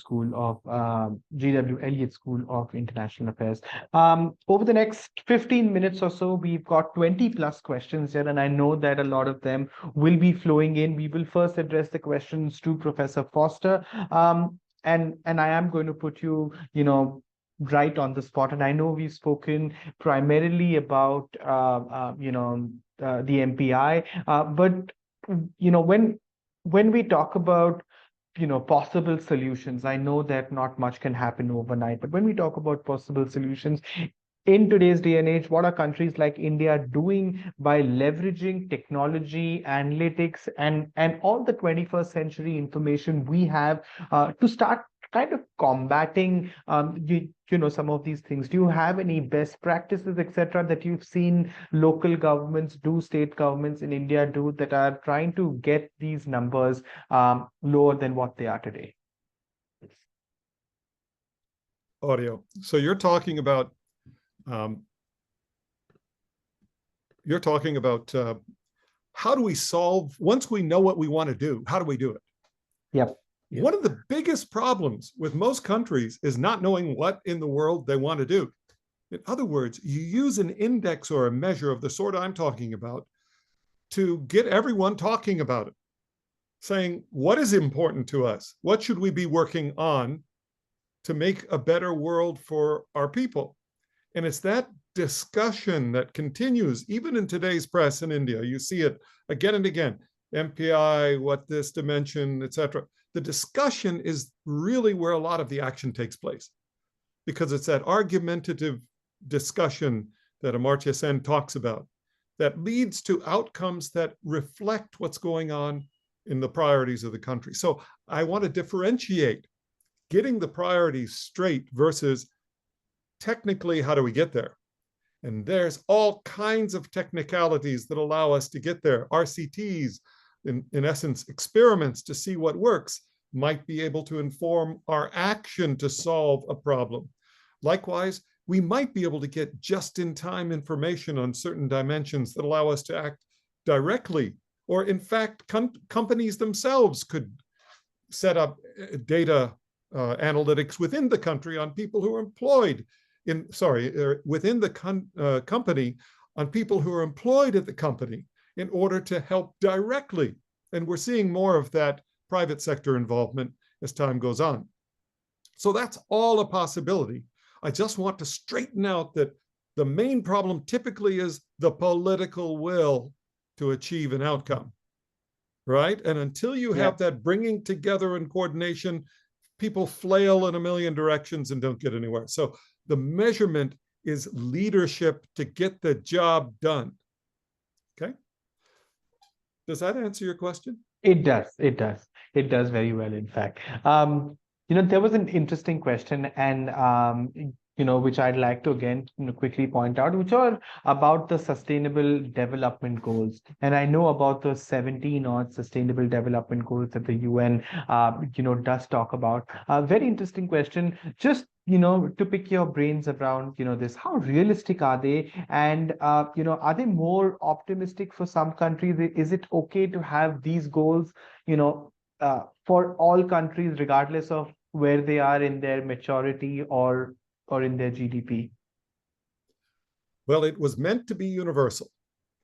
Elliott School of International Affairs. Over the next 15 minutes or so, we've got 20 plus questions here, and I know that a lot of them will be flowing in. We will first address the questions to Professor Foster, and I am going to put you, right on the spot. And I know we've spoken primarily about, the MPI, but when we talk about possible solutions, I know that not much can happen overnight, but when we talk about possible solutions in today's day and age, what are countries like India doing by leveraging technology, analytics, and all the 21st century information we have to start kind of combating some of these things? Do you have any best practices, etc., that you've seen local governments do, state governments in India do, that are trying to get these numbers lower than what they are today? Audio. So you're talking about how do we solve, once we know what we want to do, how do we do it? Yep. One of the biggest problems with most countries is not knowing what in the world they want to do. In other words, you use an index or a measure of the sort I'm talking about to get everyone talking about it, saying, what is important to us? What should we be working on to make a better world for our people? And it's that discussion that continues even in today's press in India. You see it again and again, MPI, what this dimension, etc. The discussion is really where a lot of the action takes place, because it's that argumentative discussion that Amartya Sen talks about that leads to outcomes that reflect what's going on in the priorities of the country. So I want to differentiate getting the priorities straight versus technically, how do we get there? And there's all kinds of technicalities that allow us to get there. RCTs, in essence, experiments to see what works, might be able to inform our action to solve a problem. Likewise, we might be able to get just-in-time information on certain dimensions that allow us to act directly. Or in fact, companies themselves could set up data analytics within the country on people who are employed within the company on people who are employed at the company in order to help directly. And we're seeing more of that private sector involvement as time goes on. So that's all a possibility. I just want to straighten out that the main problem typically is the political will to achieve an outcome, right? And until you have that bringing together and coordination, people flail in a million directions and don't get anywhere. So the measurement is leadership to get the job done. Okay. Does that answer your question? It does. It does. It does very well, in fact. There was an interesting question, and which I'd like to again quickly point out, which are about the Sustainable Development Goals. And I know about the 17 odd Sustainable Development Goals that the UN does talk about. Very interesting question. Just to pick your brains around this, how realistic are they, and are they more optimistic for some countries? Is it okay to have these goals for all countries, regardless of where they are in their maturity or in their GDP? Well, it was meant to be universal,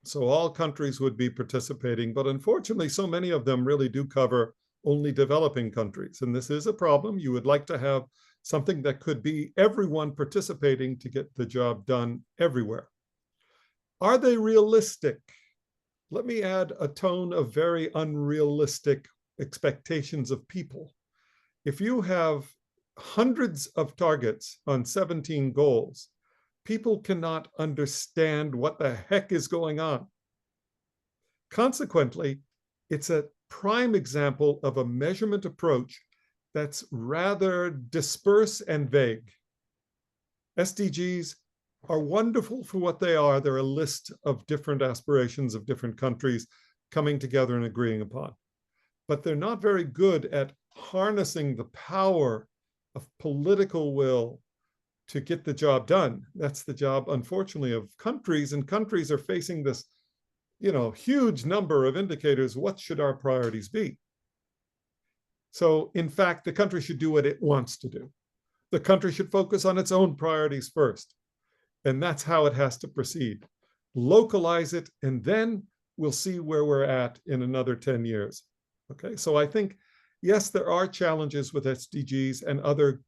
so all countries would be participating, but unfortunately so many of them really do cover only developing countries, and this is a problem. You would like to have something that could be everyone participating to get the job done everywhere. Are they realistic? Let me add a tone of very unrealistic expectations of people. If you have hundreds of targets on 17 goals, people cannot understand what the heck is going on. Consequently, it's a prime example of a measurement approach that's rather disperse and vague. SDGs are wonderful for what they are. They're a list of different aspirations of different countries coming together and agreeing upon. But they're not very good at harnessing the power of political will to get the job done. That's the job, unfortunately, of countries, and countries are facing this, huge number of indicators. What should our priorities be? So, in fact, the country should do what it wants to do. The country should focus on its own priorities first. And that's how it has to proceed. Localize it, and then we'll see where we're at in another 10 years. Okay, so I think, yes, there are challenges with SDGs and other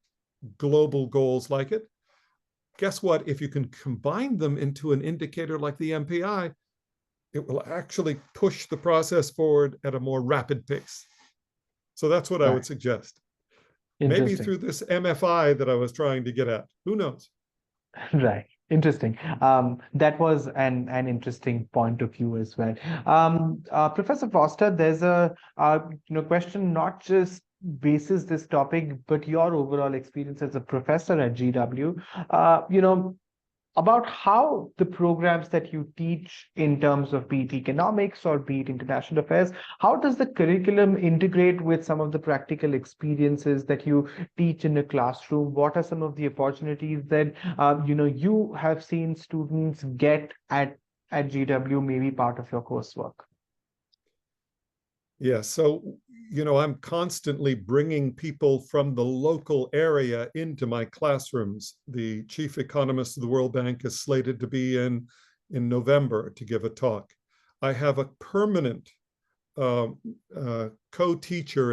global goals like it. Guess what? If you can combine them into an indicator like the MPI, it will actually push the process forward at a more rapid pace. So that's what I would suggest. Maybe through this MFI that I was trying to get at. Who knows? Right. Interesting. That was an interesting point of view as well. Professor Foster, there's a question not just basis this topic, but your overall experience as a professor at GW. About how the programs that you teach in terms of be it economics or be it international affairs, how does the curriculum integrate with some of the practical experiences that you teach in a classroom? What are some of the opportunities that you have seen students get at GW, maybe part of your coursework? Yeah, so, I'm constantly bringing people from the local area into my classrooms. The chief economist of the World Bank is slated to be in November to give a talk. I have a permanent co-teacher,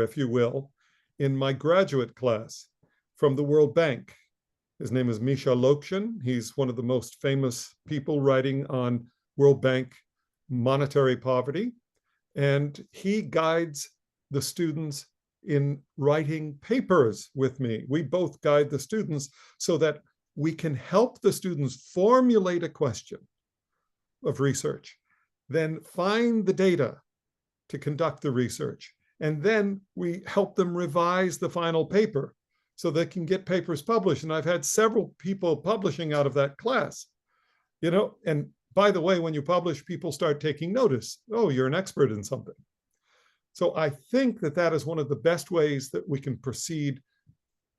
if you will, in my graduate class from the World Bank. His name is Misha Lokshin. He's one of the most famous people writing on World Bank monetary poverty. And he guides the students in writing papers with me. We both guide the students so that we can help the students formulate a question of research, then find the data to conduct the research. And then we help them revise the final paper so they can get papers published. And I've had several people publishing out of that class, and by the way, when you publish, people start taking notice. Oh, you're an expert in something. So I think that is one of the best ways that we can proceed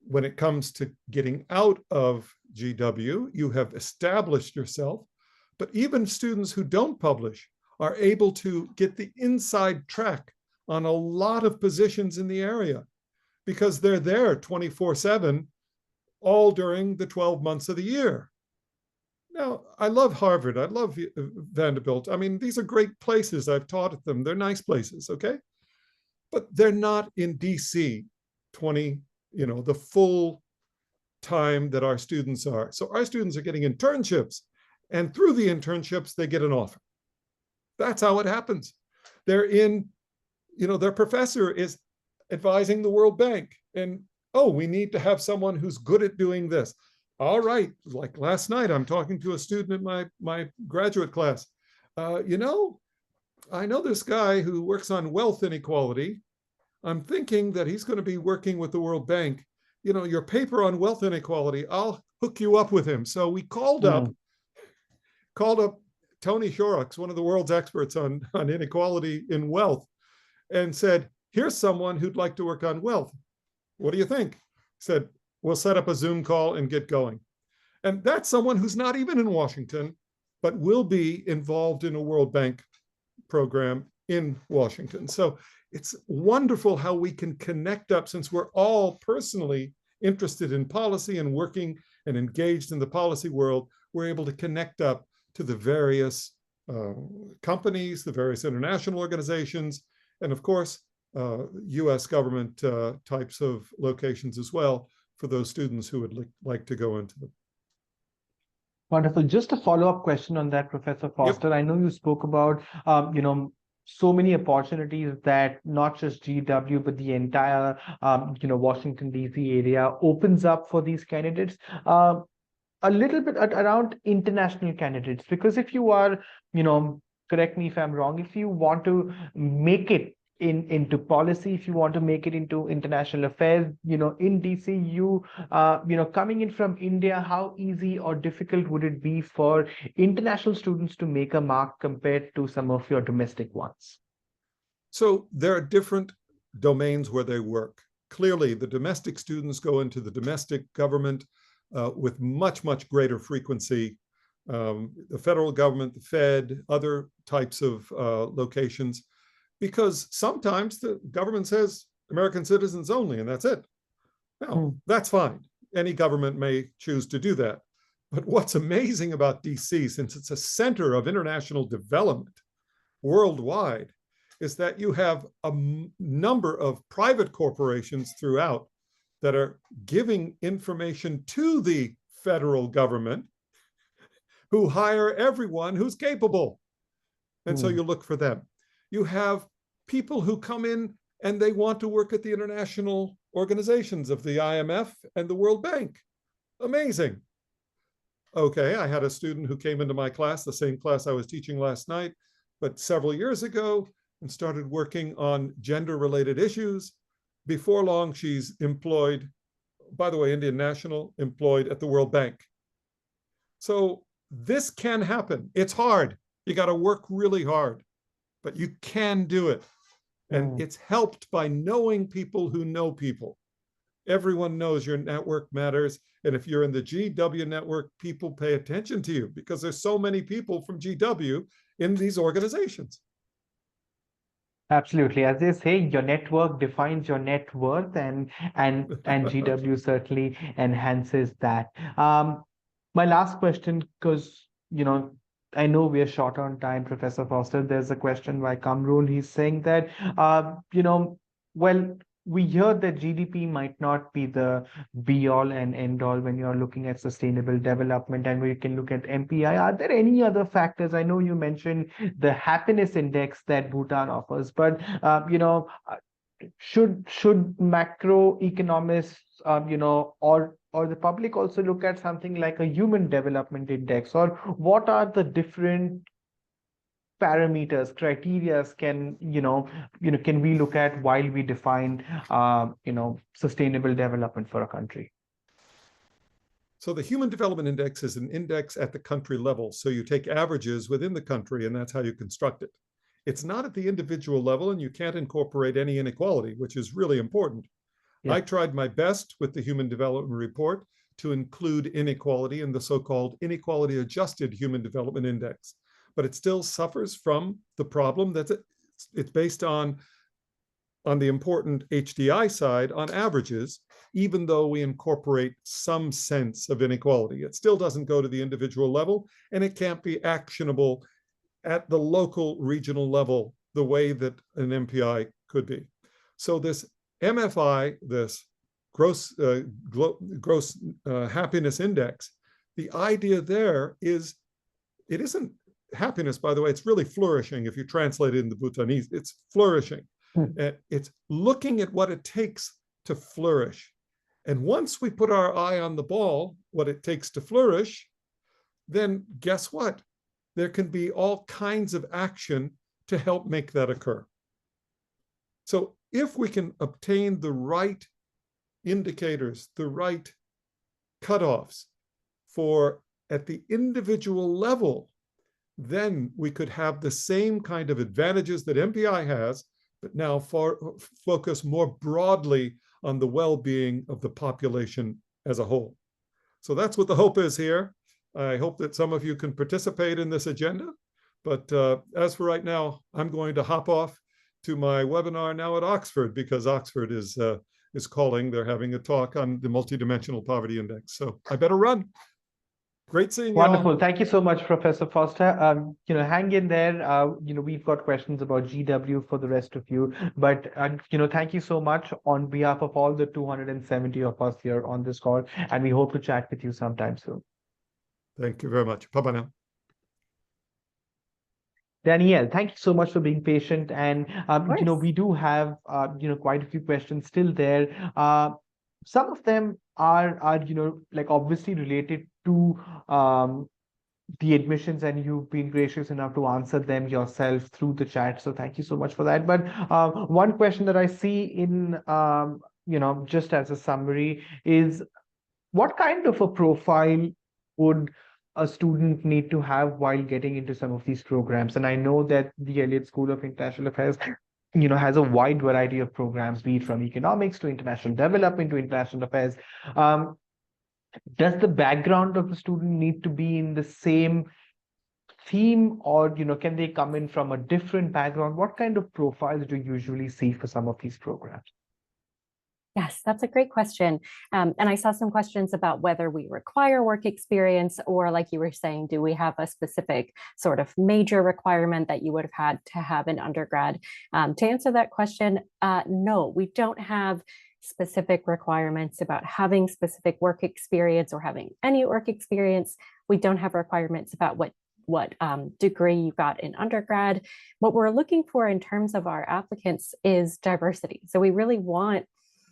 when it comes to getting out of GW. You have established yourself, but even students who don't publish are able to get the inside track on a lot of positions in the area because they're there 24/7 all during the 12 months of the year. Now, I love Harvard. I love Vanderbilt. I mean, these are great places. I've taught at them. They're nice places, okay? But they're not in DC 20, the full time that our students are. So our students are getting internships, and through the internships, they get an offer. That's how it happens. They're in, their professor is advising the World Bank, and, oh, we need to have someone who's good at doing this. All right, like last night, I'm talking to a student in my graduate class. I know this guy who works on wealth inequality. I'm thinking that he's going to be working with the World Bank. Your paper on wealth inequality, I'll hook you up with him. So we called up Tony Shorrocks, one of the world's experts on inequality in wealth, and said, here's someone who'd like to work on wealth. What do you think? He said, we'll set up a Zoom call and get going. And that's someone who's not even in Washington, but will be involved in a World Bank program in Washington. So it's wonderful how we can connect up, since we're all personally interested in policy and working and engaged in the policy world. We're able to connect up to the various companies, the various international organizations, and of course, US government types of locations as well, for those students who would like to go into them. Wonderful. Just a follow-up question on that, Professor Foster. Yep. I know you spoke about, so many opportunities that not just GW, but the entire, Washington, D.C. area opens up for these candidates. A little bit around international candidates, because if you are, correct me if I'm wrong, if you want to make it into policy, if you want to make it into international affairs, in DC, coming in from India, how easy or difficult would it be for international students to make a mark compared to some of your domestic ones? So there are different domains where they work. Clearly, the domestic students go into the domestic government with much, much greater frequency. The federal government, the Fed, other types of locations, because sometimes the government says American citizens only, and that's it. Now, that's fine. Any government may choose to do that. But what's amazing about DC, since it's a center of international development worldwide, is that you have a number of private corporations throughout that are giving information to the federal government, who hire everyone who's capable. And so you look for them. You have people who come in and they want to work at the international organizations of the IMF and the World Bank. Amazing. Okay, I had a student who came into my class, the same class I was teaching last night, but several years ago, and started working on gender-related issues. Before long, she's employed, by the way, Indian national, employed at the World Bank. So this can happen. It's hard. You got to work really hard, but you can do it. And it's helped by knowing people who know people. Everyone knows your network matters. And if you're in the GW network, people pay attention to you because there's so many people from GW in these organizations. Absolutely. As they say, your network defines your net worth, and GW certainly enhances that. My last question, because I know we are short on time, Professor Foster. There's a question by Kamrul. He's saying that well, we hear that GDP might not be the be all and end all when you're looking at sustainable development, and we can look at MPI. Are there any other factors? I know you mentioned the happiness index that Bhutan offers, but should macroeconomists, or the public also look at something like a human development index, or what are the different parameters, criterias can we look at while we define sustainable development for a country? So the Human Development Index is an index at the country level. So you take averages within the country, and that's how you construct it. It's not at the individual level, and you can't incorporate any inequality, which is really important. Yeah. I tried my best with the Human Development Report to include inequality in the so-called Inequality Adjusted Human Development Index. But it still suffers from the problem that it's based on the important HDI side on averages, even though we incorporate some sense of inequality. It still doesn't go to the individual level, and it can't be actionable at the local, regional level the way that an MPI could be. So this MFI, this gross happiness index, the idea there is, it isn't happiness, by the way, it's really flourishing. If you translate it in the Bhutanese, it's flourishing. It's looking at what it takes to flourish. And once we put our eye on the ball, what it takes to flourish, then guess what? There can be all kinds of action to help make that occur. So if we can obtain the right indicators, the right cutoffs for at the individual level, then we could have the same kind of advantages that MPI has, but now focus more broadly on the well-being of the population as a whole. So that's what the hope is here. I hope that some of you can participate in this agenda. But as for right now, I'm going to hop off to my webinar now at Oxford, because Oxford is calling. They're having a talk on the Multidimensional Poverty Index. So I better run. Great seeing you. Wonderful. Thank you so much, Professor Foster. Hang in there. We've got questions about GW for the rest of you. But, thank you so much on behalf of all the 270 of us here on this call. And we hope to chat with you sometime soon. Thank you very much. Bye-bye now. Danielle, thank you so much for being patient. And, we do have, quite a few questions still there. Some of them are obviously related to the admissions, and you've been gracious enough to answer them yourself through the chat. So thank you so much for that. But one question that I see in, just as a summary is, what kind of a profile would a student need to have while getting into some of these programs? And I know that the Elliott School of International Affairs, has a wide variety of programs, be it from economics to international development to international affairs. Does the background of the student need to be in the same theme, or can they come in from a different background? What kind of profiles do you usually see for some of these programs? Yes, that's a great question. And I saw some questions about whether we require work experience, or like you were saying, do we have a specific sort of major requirement that you would have had to have in undergrad? To answer that question, no, we don't have specific requirements about having specific work experience or having any work experience. We don't have requirements about what degree you got in undergrad. What we're looking for in terms of our applicants is diversity. So we really want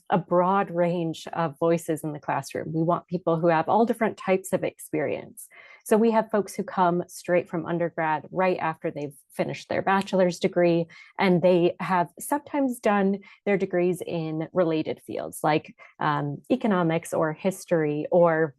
a broad range of voices in the classroom. We want people who have all different types of experience. So we have folks who come straight from undergrad right after they've finished their bachelor's degree, and they have sometimes done their degrees in related fields like economics or history, or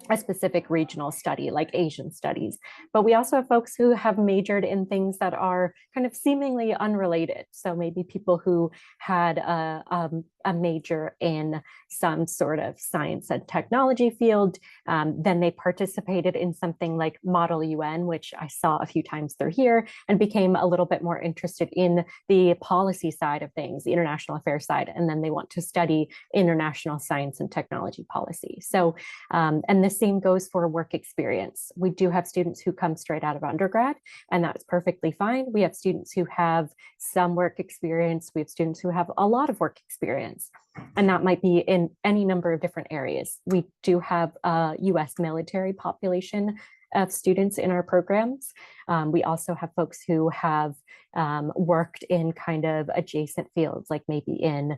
a specific regional study like Asian studies. But we also have folks who have majored in things that are kind of seemingly unrelated. So maybe people who had a major in some sort of science and technology field, then they participated in something like Model UN, which I saw a few times through here, and became a little bit more interested in the policy side of things, the international affairs side, and then they want to study international science and technology policy. So, and the same goes for work experience. We do have students who come straight out of undergrad, and that's perfectly fine. We have students who have some work experience. We have students who have a lot of work experience, and that might be in any number of different areas. We do have a US military population of students in our programs. We also have folks who have worked in kind of adjacent fields, like maybe in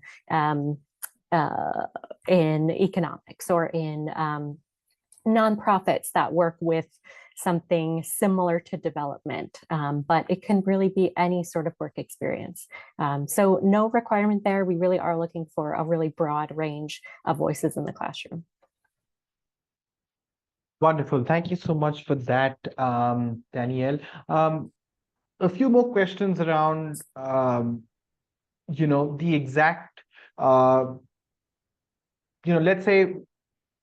economics or in nonprofits that work with something similar to development, but it can really be any sort of work experience. So no requirement there. We really are looking for a really broad range of voices in the classroom. Wonderful. Thank you so much for that, Danielle. A few more questions around, the exact, let's say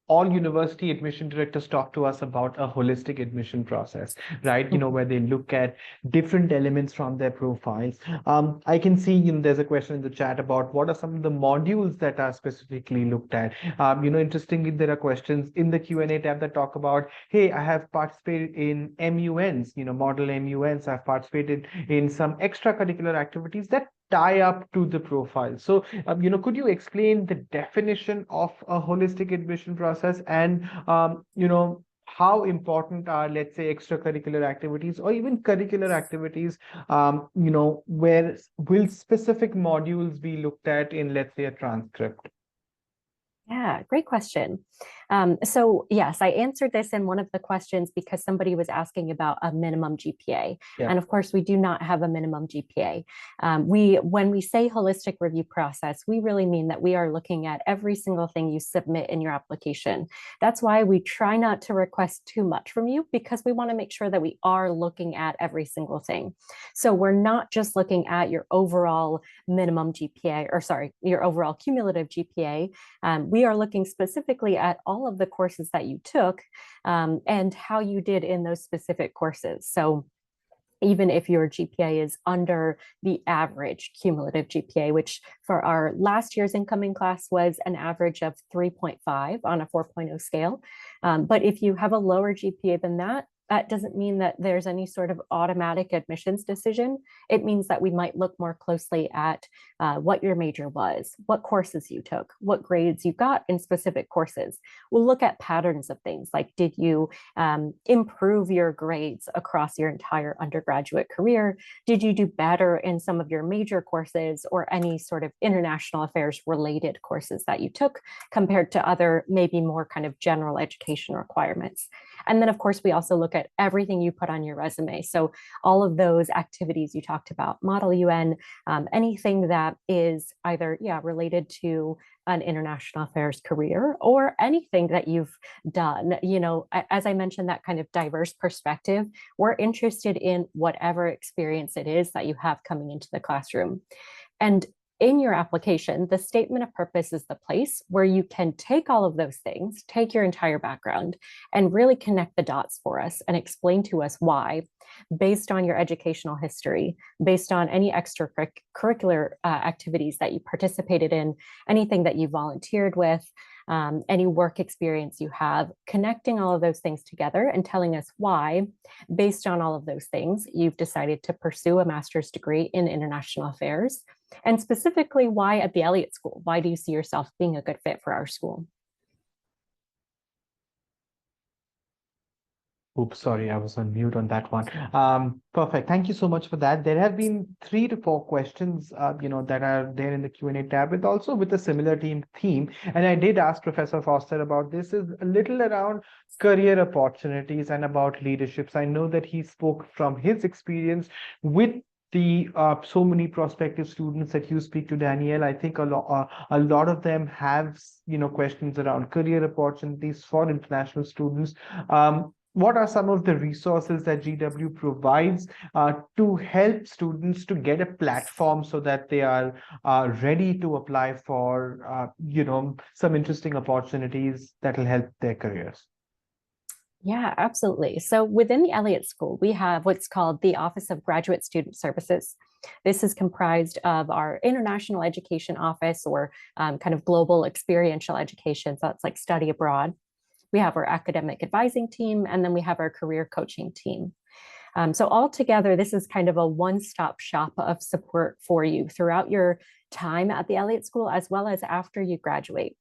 all university admission directors talk to us about a holistic admission process, right? Where they look at different elements from their profiles. I can see, there's a question in the chat about what are some of the modules that are specifically looked at. Interestingly, there are questions in the Q&A tab that talk about, hey, I have participated in MUNs, model MUNs. I've participated in some extracurricular activities that tie up to the profile. So, could you explain the definition of a holistic admission process, and, how important are, let's say, extracurricular activities or even curricular activities, where will specific modules be looked at in, let's say, a transcript? Yeah, great question. So yes, I answered this in one of the questions because somebody was asking about a minimum GPA. Yeah. And of course, we do not have a minimum GPA. When we say holistic review process, we really mean that we are looking at every single thing you submit in your application. That's why we try not to request too much from you, because we want to make sure that we are looking at every single thing. So we're not just looking at your overall minimum GPA, or sorry, your overall cumulative GPA. We are looking specifically at all of the courses that you took, and how you did in those specific courses. So even if your GPA is under the average cumulative GPA, which for our last year's incoming class was an average of 3.5 on a 4.0 scale. But if you have a lower GPA than that, that doesn't mean that there's any sort of automatic admissions decision. It means that we might look more closely at what your major was, what courses you took, what grades you got in specific courses. We'll look at patterns of things like, did you improve your grades across your entire undergraduate career? Did you do better in some of your major courses or any sort of international affairs related courses that you took compared to other maybe more kind of general education requirements? And then, of course, we also look at everything you put on your resume. So all of those activities you talked about, Model UN, anything that is either, related to an international affairs career or anything that you've done. As I mentioned, that kind of diverse perspective, we're interested in whatever experience it is that you have coming into the classroom. And in your application, the statement of purpose is the place where you can take all of those things, take your entire background, and really connect the dots for us and explain to us why, based on your educational history, based on any extracurricular activities that you participated in, anything that you volunteered with, any work experience you have, connecting all of those things together and telling us why, based on all of those things, you've decided to pursue a master's degree in international affairs. And specifically, why at the Elliott School? Why do you see yourself being a good fit for our school? Oops, sorry, I was on mute on that one. Perfect. Thank you so much for that. There have been 3 to 4 questions, that are there in the Q&A tab, with also with a similar theme. And I did ask Professor Foster about this, is a little around career opportunities and about leaderships. I know that he spoke from his experience with the so many prospective students that you speak to, Danielle. I think a lot of them have questions around career opportunities for international students. What are some of the resources that GW provides to help students to get a platform so that they are ready to apply for some interesting opportunities that will help their careers? Yeah, absolutely. So within the Elliott School, we have what's called the Office of Graduate Student Services. This is comprised of our international education office, or kind of global experiential education. So that's like study abroad. We have our academic advising team, and then we have our career coaching team. So altogether, this is kind of a one-stop shop of support for you throughout your time at the Elliott School, as well as after you graduate.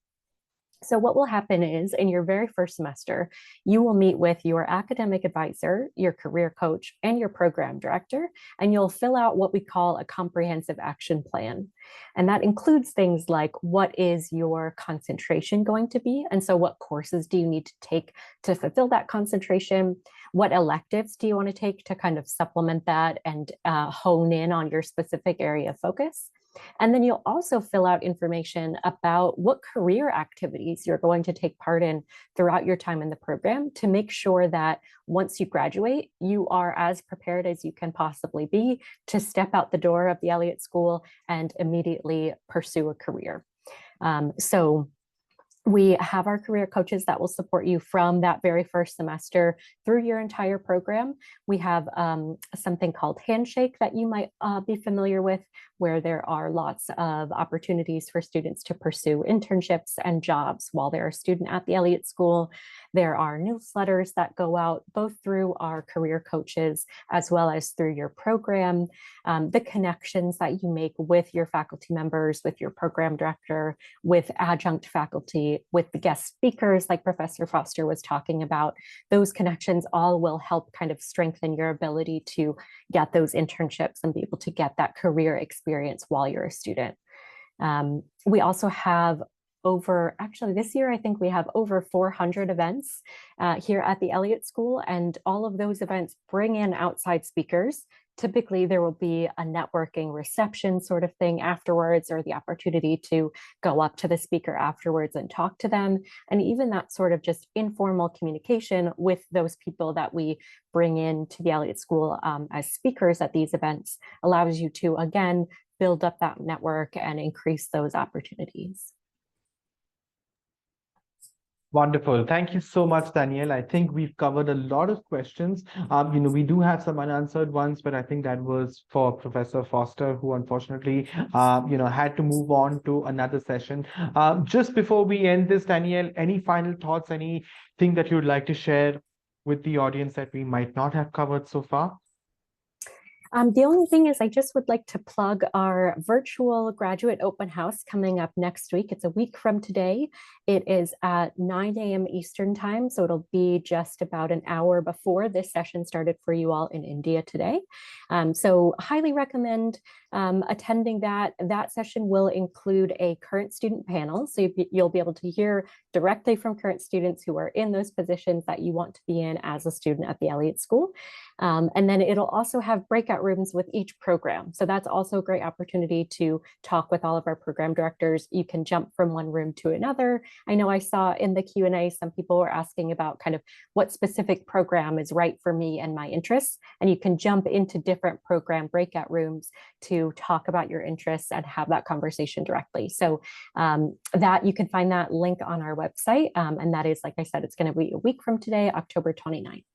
So what will happen is, in your very first semester, you will meet with your academic advisor, your career coach, and your program director, and you'll fill out what we call a comprehensive action plan. And that includes things like, what is your concentration going to be? And so what courses do you need to take to fulfill that concentration? What electives do you want to take to kind of supplement that and hone in on your specific area of focus? And then you'll also fill out information about what career activities you're going to take part in throughout your time in the program, to make sure that once you graduate, you are as prepared as you can possibly be to step out the door of the Elliott School and immediately pursue a career. So we have our career coaches that will support you from that very first semester through your entire program. We have something called Handshake that you might be familiar with, where there are lots of opportunities for students to pursue internships and jobs while they're a student at the Elliott School. There are newsletters that go out both through our career coaches as well as through your program. The connections that you make with your faculty members, with your program director, with adjunct faculty, with the guest speakers like Professor Foster was talking about, those connections all will help kind of strengthen your ability to get those internships and be able to get that career experience while you're a student. We also have this year, I think we have over 400 events here at the Elliott School, and all of those events bring in outside speakers. Typically, there will be a networking reception sort of thing afterwards, or the opportunity to go up to the speaker afterwards and talk to them. And even that sort of just informal communication with those people that we bring in to the Elliott School as speakers at these events allows you to, again, build up that network and increase those opportunities. Wonderful. Thank you so much, Danielle. I think we've covered a lot of questions. We do have some unanswered ones, but I think that was for Professor Foster, who unfortunately, had to move on to another session. Just before we end this, Danielle, any final thoughts, anything that you'd like to share with the audience that we might not have covered so far? The only thing is I just would like to plug our virtual graduate open house coming up next week. It's a week from today. It is at 9 a.m. Eastern time. So it'll be just about an hour before this session started for you all in India today. So highly recommend attending that. That session will include a current student panel. So you'll be able to hear directly from current students who are in those positions that you want to be in as a student at the Elliott School. And then it'll also have breakout rooms with each program. So that's also a great opportunity to talk with all of our program directors. You can jump from one room to another. I know I saw in the Q&A, some people were asking about kind of what specific program is right for me and my interests. And you can jump into different program breakout rooms to talk about your interests and have that conversation directly. So that you can find that link on our website. And that is, like I said, it's going to be a week from today, October 29th.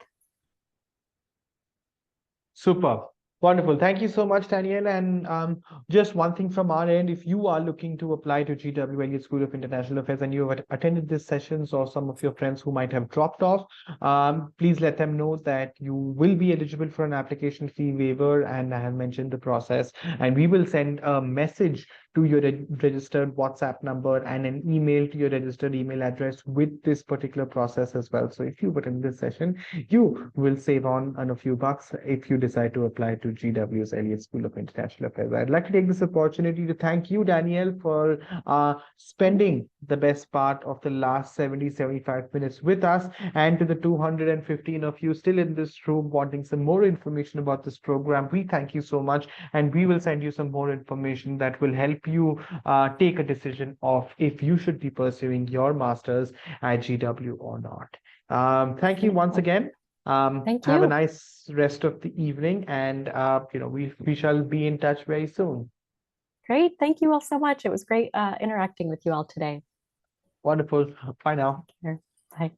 Super. Wonderful. Thank you so much, Danielle. And just one thing from our end, if you are looking to apply to GW Elliott School of International Affairs and you have attended these sessions, or some of your friends who might have dropped off, please let them know that you will be eligible for an application fee waiver. And I have mentioned the process, and we will send a message to your registered WhatsApp number and an email to your registered email address with this particular process as well. So if you attend this session, you will save on a few bucks if you decide to apply to GW's Elliott School of International Affairs. I'd like to take this opportunity to thank you, Danielle, for spending the best part of the last 75 minutes with us, and to the 215 of you still in this room wanting some more information about this program. We thank you so much, and we will send you some more information that will help you take a decision of if you should be pursuing your master's at GW or not. Thank you once again. Thank Have a you. nice rest of the evening, and we shall be in touch very soon. Great. Thank you all so much. It was great interacting with you all today. Wonderful. Bye now. Bye.